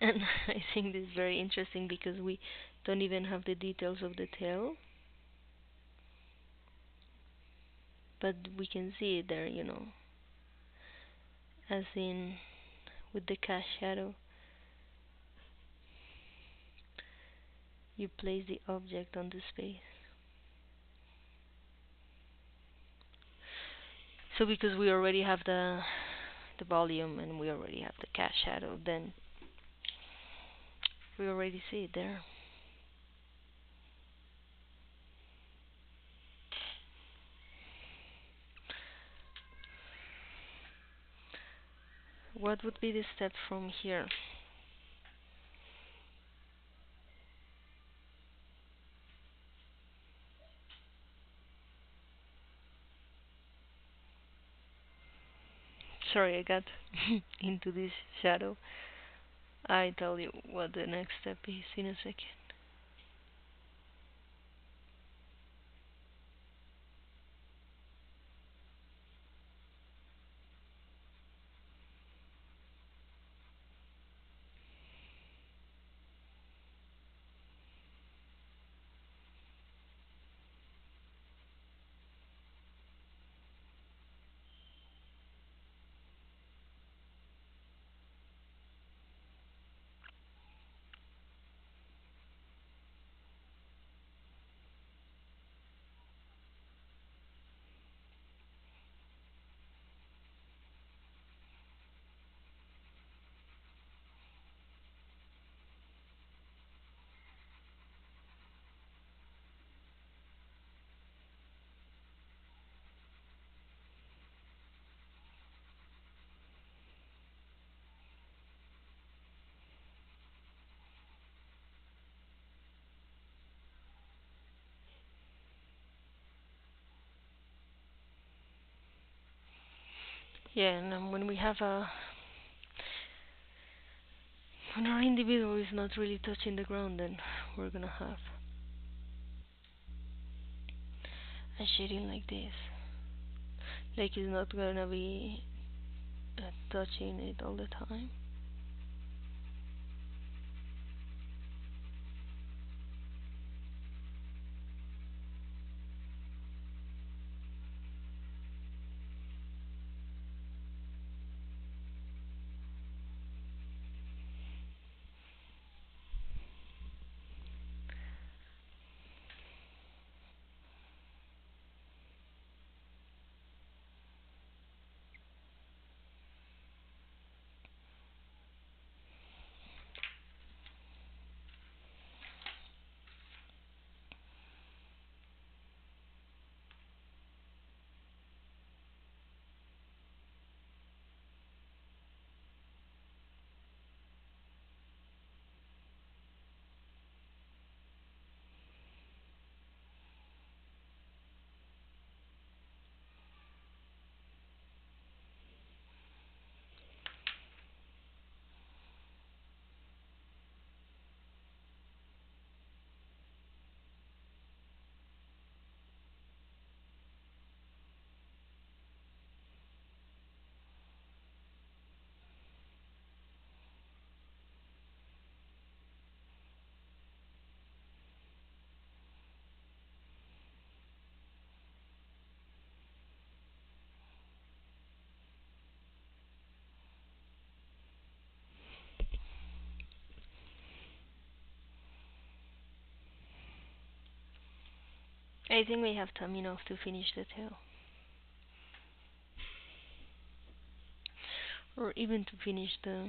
And I think this is very interesting because we don't even have the details of the tail, but we can see it there, as in with the cast shadow, you place the object on the space. So because we already have the volume and we already have the cast shadow, then we already see it there. What would be the step from here? Sorry, I got into this shadow. I tell you what the next step is in a second. Yeah, and when we have a when our individual is not really touching the ground, then we're gonna have a shading like this. Like it's not gonna be touching it all the time. I think we have time enough to finish the tail. Or even to finish the...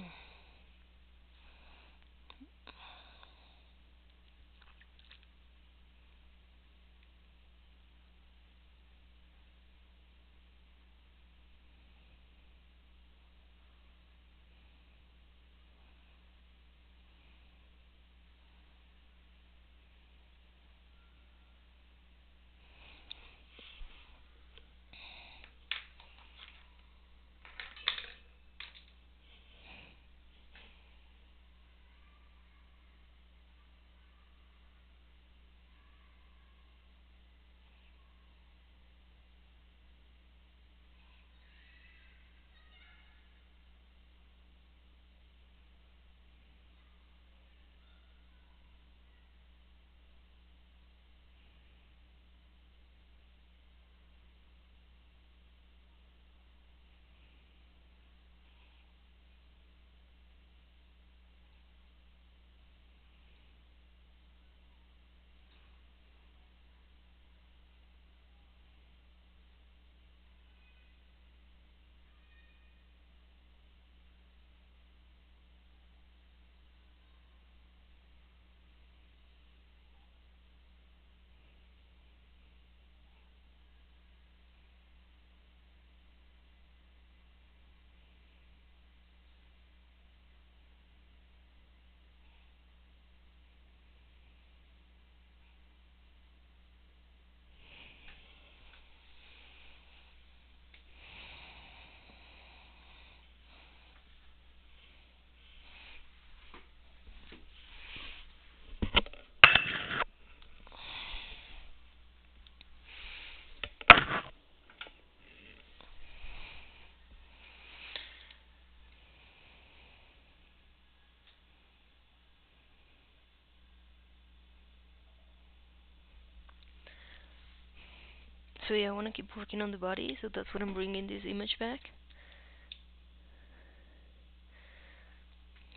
So yeah, I want to keep working on the body, so that's what I'm bringing this image back.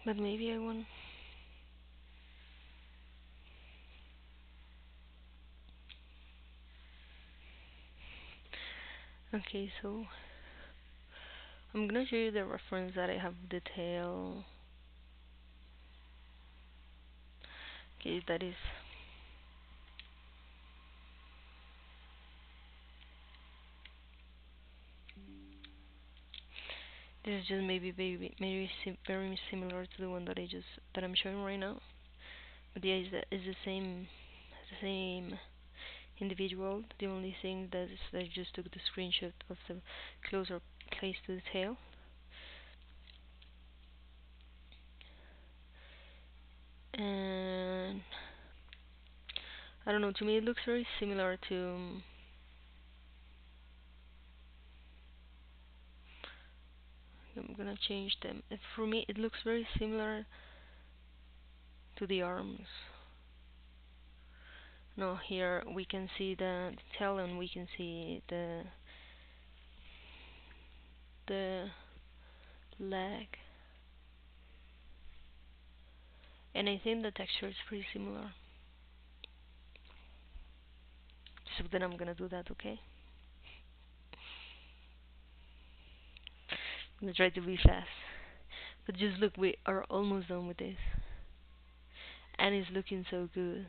But maybe I want... Okay, so I'm gonna show you the reference that I have the tail. Okay, that is... This is just maybe very similar to the one that I'm showing right now. But yeah, it's the same individual. The only thing that is that I just took the screenshot of the closer place to the tail. And I don't know, to me it looks very similar to... I'm gonna change them. For me it looks very similar to the arms. No, here we can see the tail and we can see the leg. And I think the texture is pretty similar. So then I'm gonna do that, okay? I'm gonna try to be fast. But just look, we are almost done with this. And it's looking so good.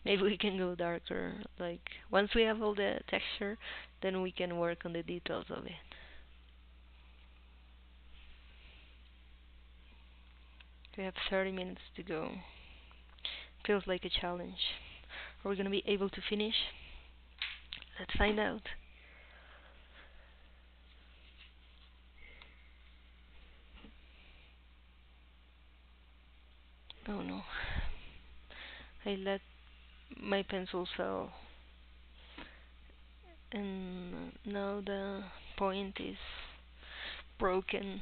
Maybe we can go darker. Like, once we have all the texture, then we can work on the details of it. We have 30 minutes to go. Feels like a challenge. Are we gonna be able to finish? Let's find out. Oh no. I let my pencil fall. And now the point is broken.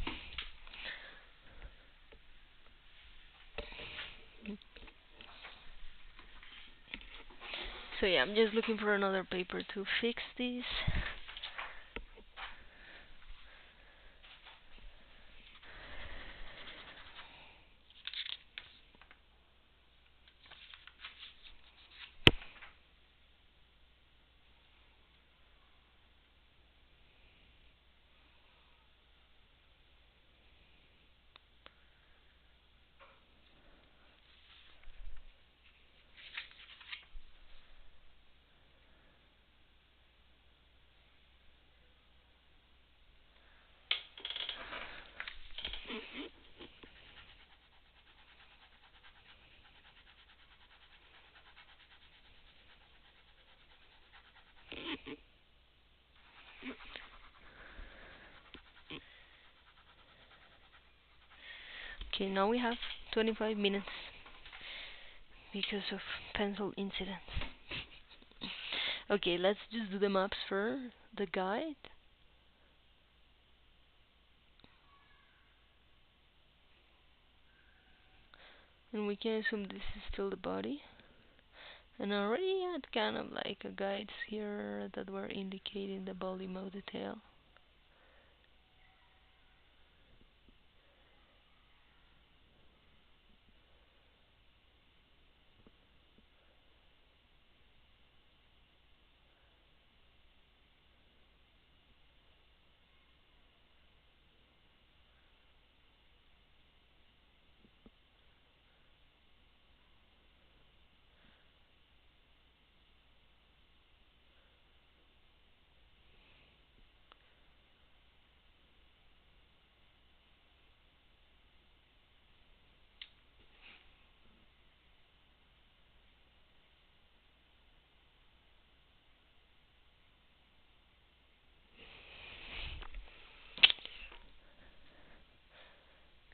So yeah, I'm just looking for another paper to fix this. Okay, now we have 25 minutes because of pencil incidents. Okay, let's just do the maps for the guide. And we can assume this is still the body. And I already had kind of like a guides here that were indicating the body mode detail.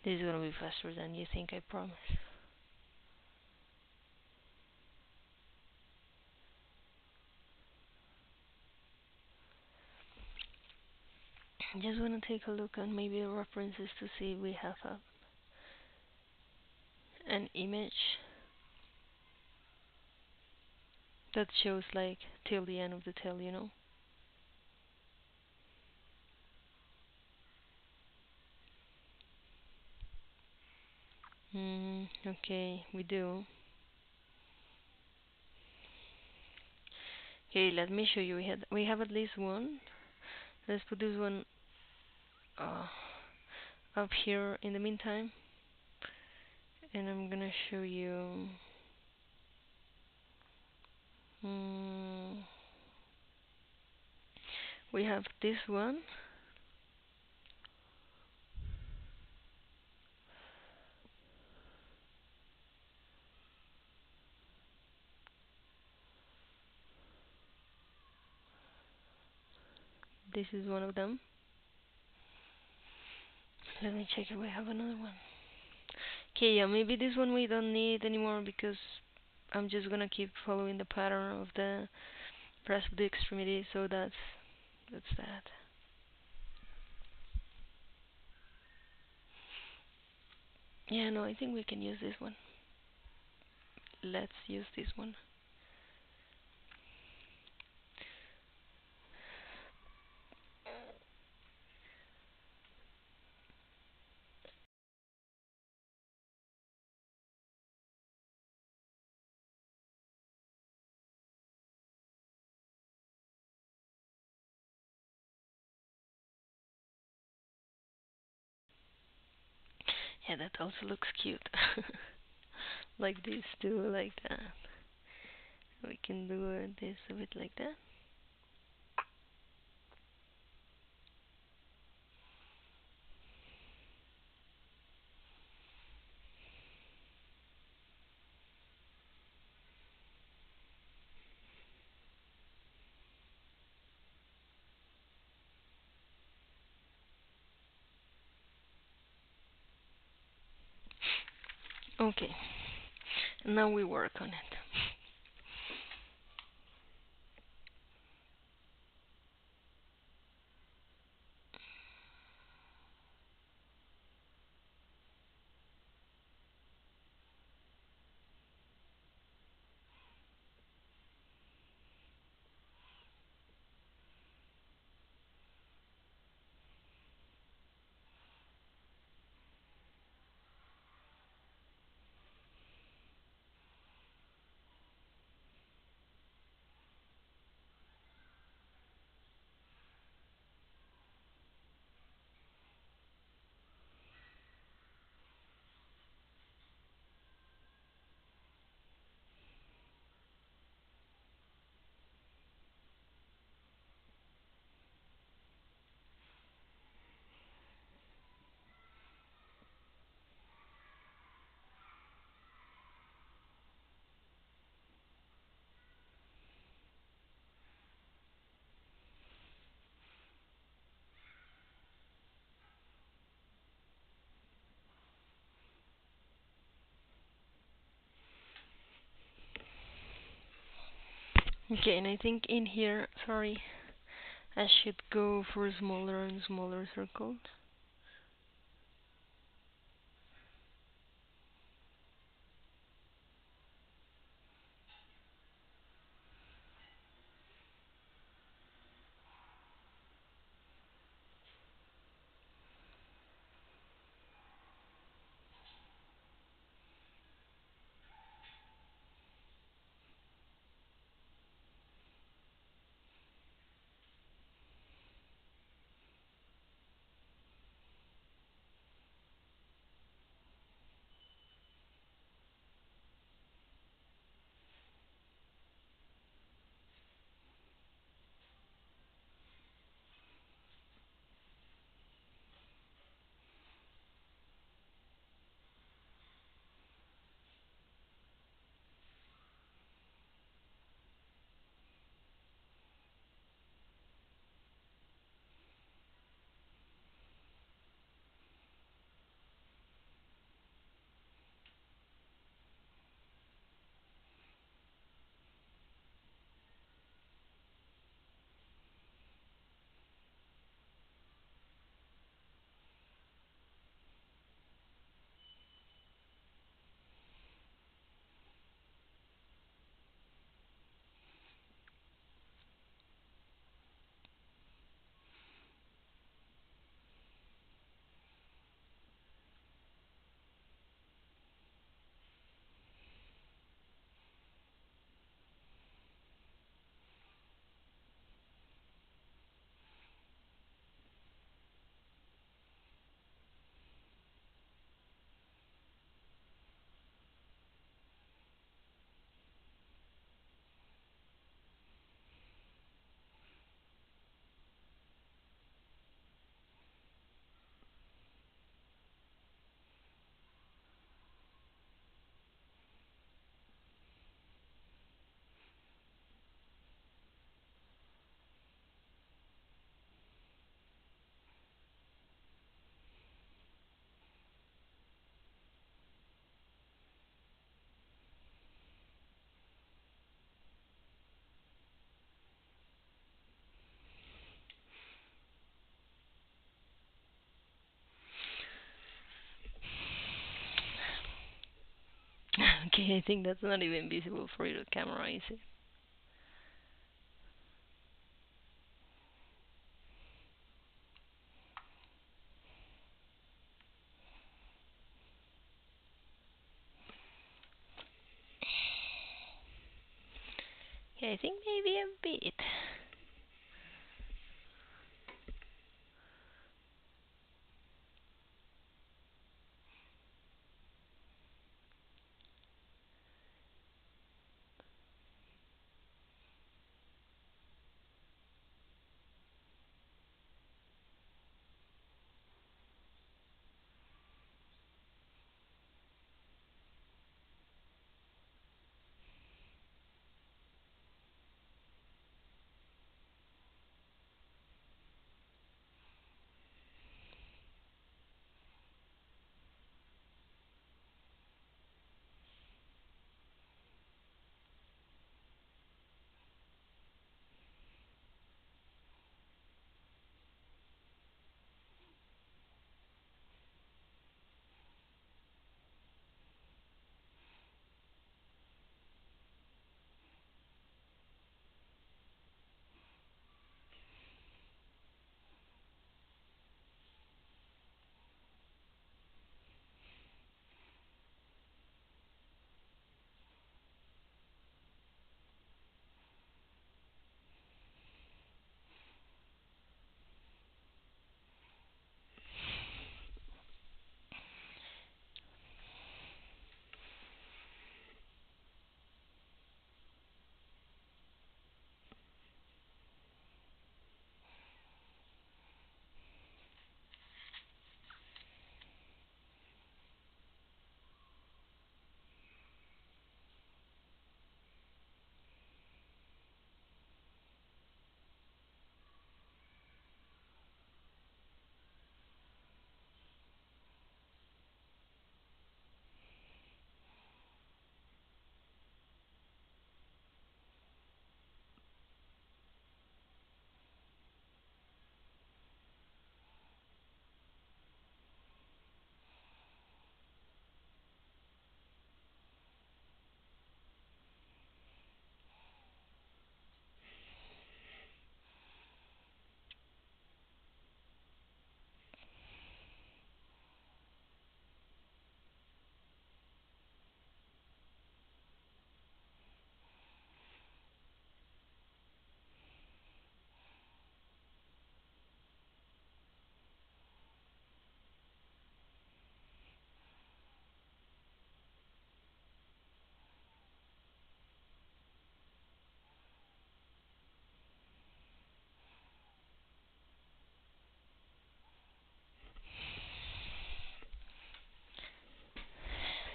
This is gonna be faster than you think, I promise. Just wanna take a look at maybe the references to see if we have an image that shows like till the end of the tail, you know? Okay, we do. Okay, let me show you. We have at least one. Let's put this one uh, up here in the meantime, and I'm gonna show you. We have this one. This is one of them. Let me check if we have another one. Okay, yeah, maybe this one we don't need anymore because I'm just gonna keep following the pattern of the press of the extremity, so that's that. Yeah, no, I think we can use this one. Let's use this one. Yeah, that also looks cute. Like this too, like that. We can do this a bit like that. Okay, now we work on it. Okay, and I think in here, sorry, I should go for smaller and smaller circles. Okay, I think that's not even visible for your camera, is it? Yeah, I think maybe a bit.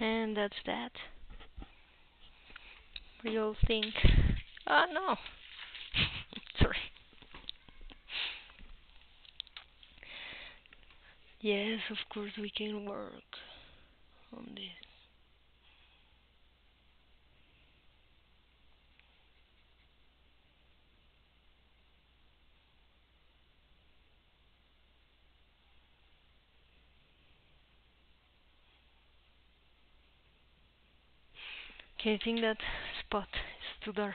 And that's that. What do you all think? No. Sorry. Yes, of course we can work on this. Okay, I think that spot is too dark.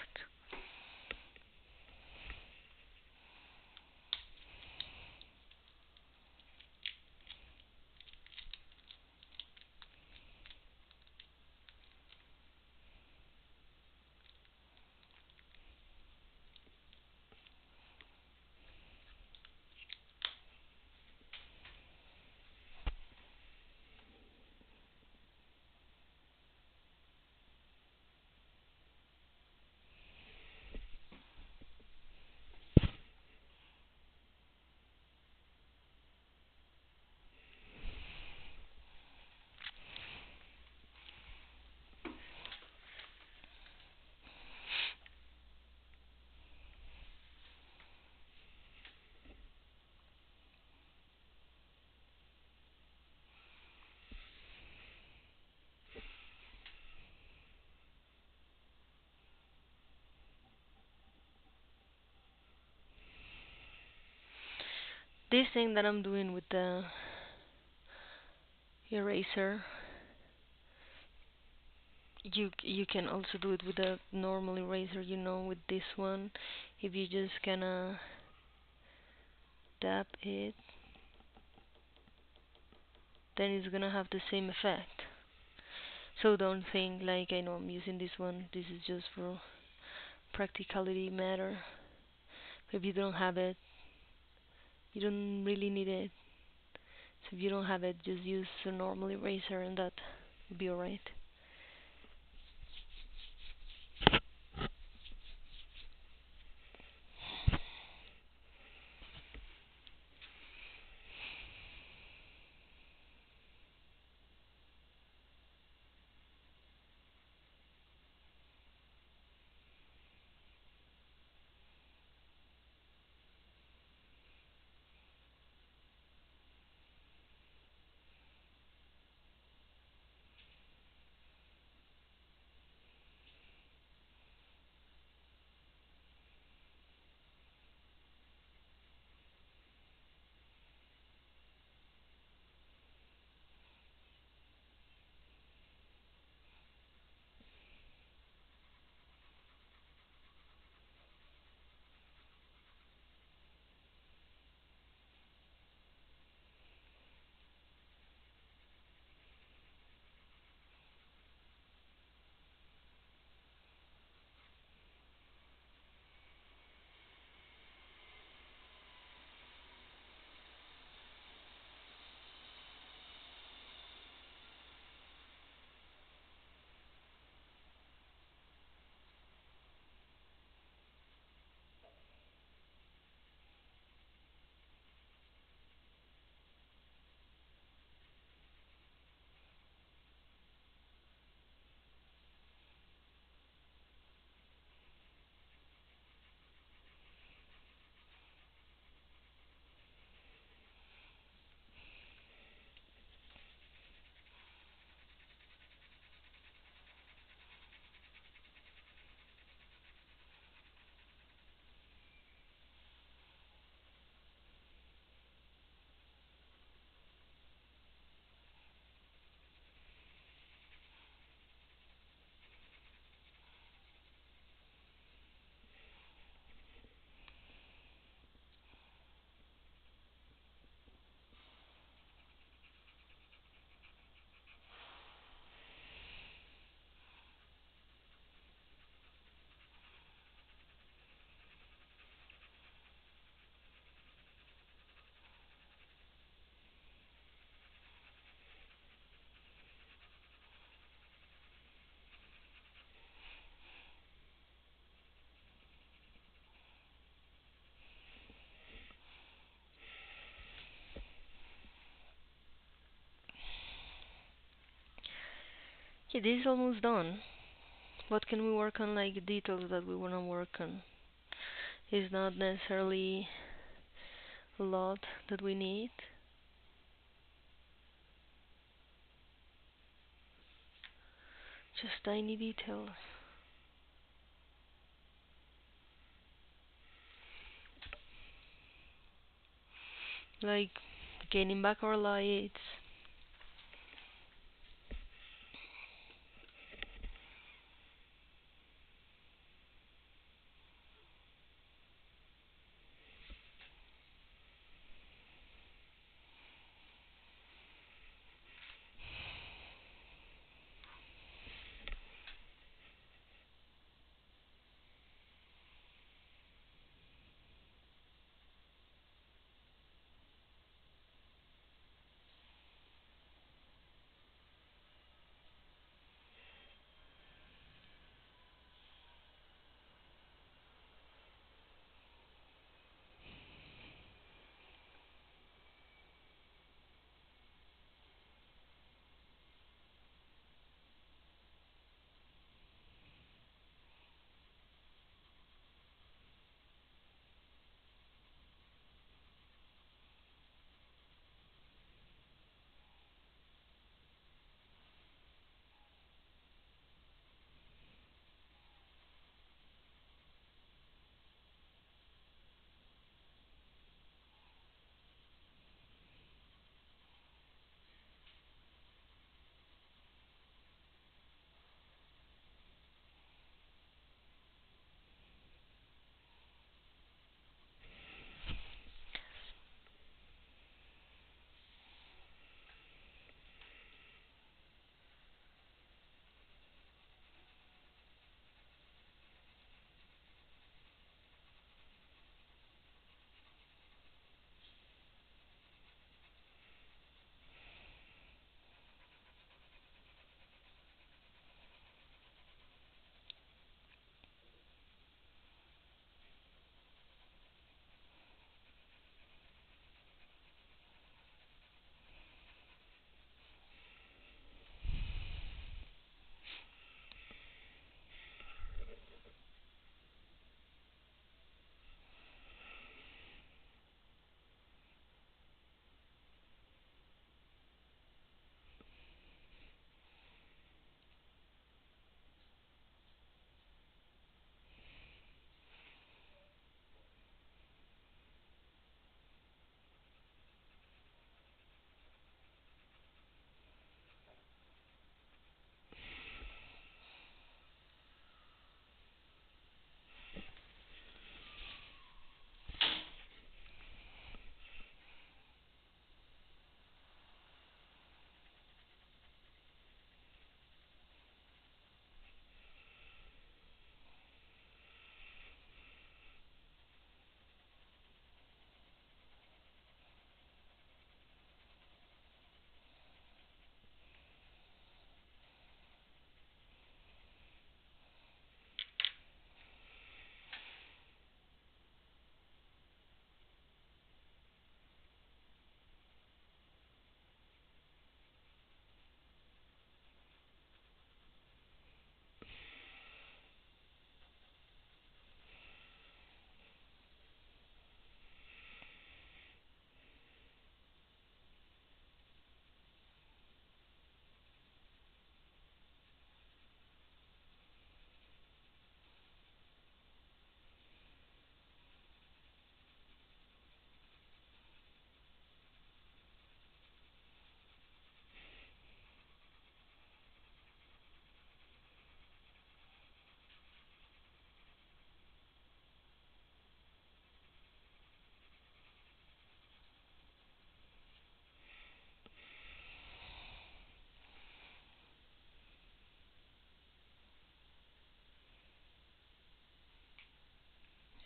This thing that I'm doing with the eraser, you can also do it with a normal eraser, with this one. If you just kinda tap it, then it's gonna have the same effect. So don't think like I know I'm using this one. This is just for practicality matter. If you don't have it, you don't really need it. So if you don't have it, just use a normal eraser and that will be alright. Okay, this is almost done. What can we work on, like details that we want to work on? Is not necessarily a lot that we need. Just tiny details. Like gaining back our lights.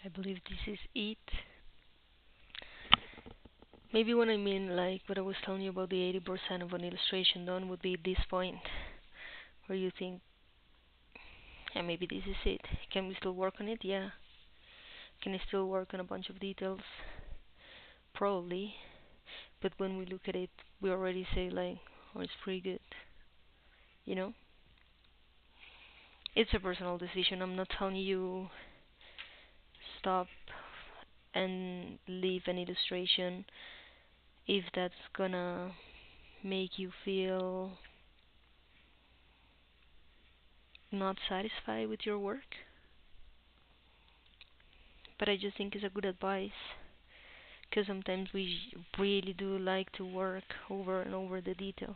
I believe this is it. Maybe what I mean, like what I was telling you about the 80% of an illustration done would be this point where you think, yeah, maybe this is it. Can we still work on it? Yeah. Can I still work on a bunch of details? Probably. But when we look at it, we already say like, oh, it's pretty good. You know? It's a personal decision. I'm not telling you stop and leave an illustration if that's gonna make you feel not satisfied with your work. But I just think it's a good advice because sometimes we really do like to work over and over the details.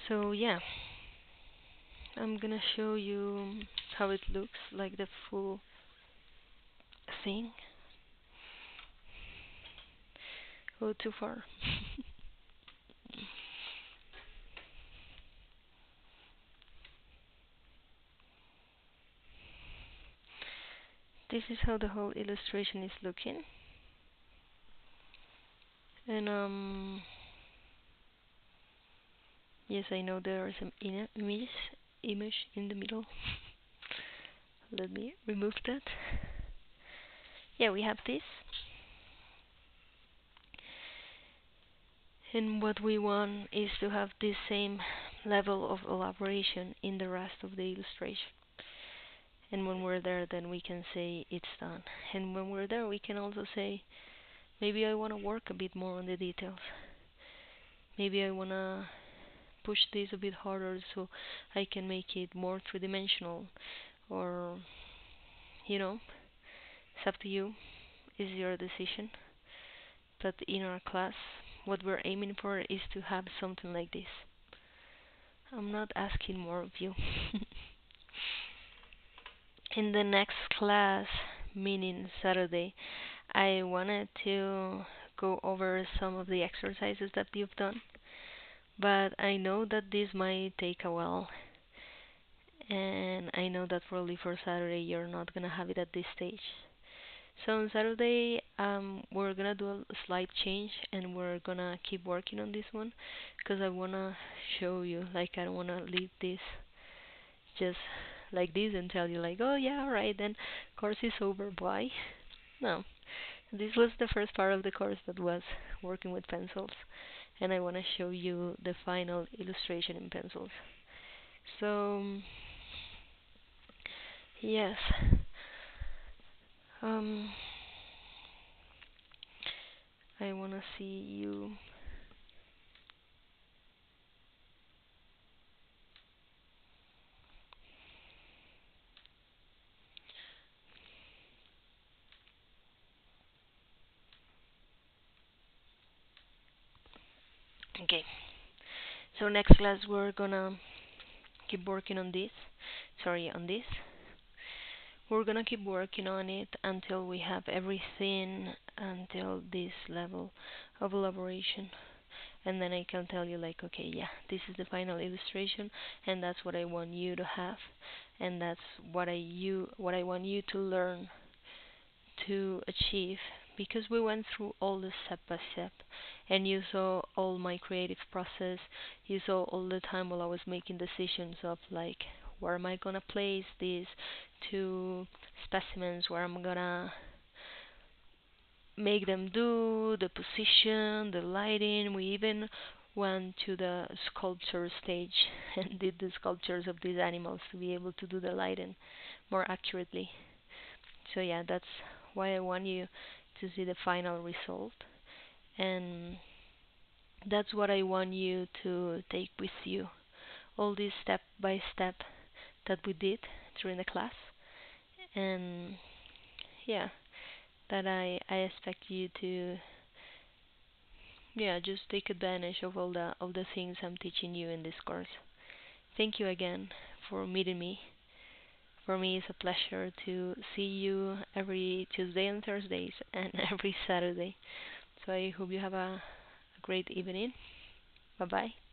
So yeah, I'm gonna show you how it looks like the full thing. Go too far. This is how the whole illustration is looking. And yes, I know there are some image in the middle. Let me remove that. Yeah, we have this. And what we want is to have this same level of elaboration in the rest of the illustration. And when we're there, then we can say it's done. And when we're there, we can also say, maybe I want to work a bit more on the details. Maybe I want to push this a bit harder so I can make it more three-dimensional. Or, you know, it's up to you. It's your decision. But in our class, what we're aiming for is to have something like this. I'm not asking more of you. In the next class, meaning Saturday, I wanted to go over some of the exercises that you've done, but I know that this might take a while, and I know that probably for Saturday you're not gonna have it at this stage. So on Saturday, we're gonna do a slight change, and we're gonna keep working on this one, because I wanna show you. Like I don't wanna leave this just like this and tell you like, oh yeah, alright, then course is over. Why? No, this was the first part of the course that was working with pencils, and I wanna show you the final illustration in pencils. So yes, um, I wanna see you. Okay, so next class we're gonna keep working on this. Sorry, on this. We're gonna keep working on it until we have everything until this level of elaboration. And then I can tell you like, okay, yeah, this is the final illustration, and that's what I want you to have, and that's what I want you to learn to achieve, because we went through all the step by step, and you saw all my creative process. You saw all the time while I was making decisions of like, where am I gonna place these two specimens, where I'm gonna make them do, the position, the lighting. We even went to the sculpture stage and did the sculptures of these animals to be able to do the lighting more accurately. So yeah, that's why I want you to see the final result, and that's what I want you to take with you. All this step by step that we did during the class, and yeah, that I expect you to, yeah, just take advantage of all the things I'm teaching you in this course. Thank you again for meeting me. For me, it's a pleasure to see you every Tuesday and Thursdays and every Saturday. So I hope you have a great evening. Bye bye.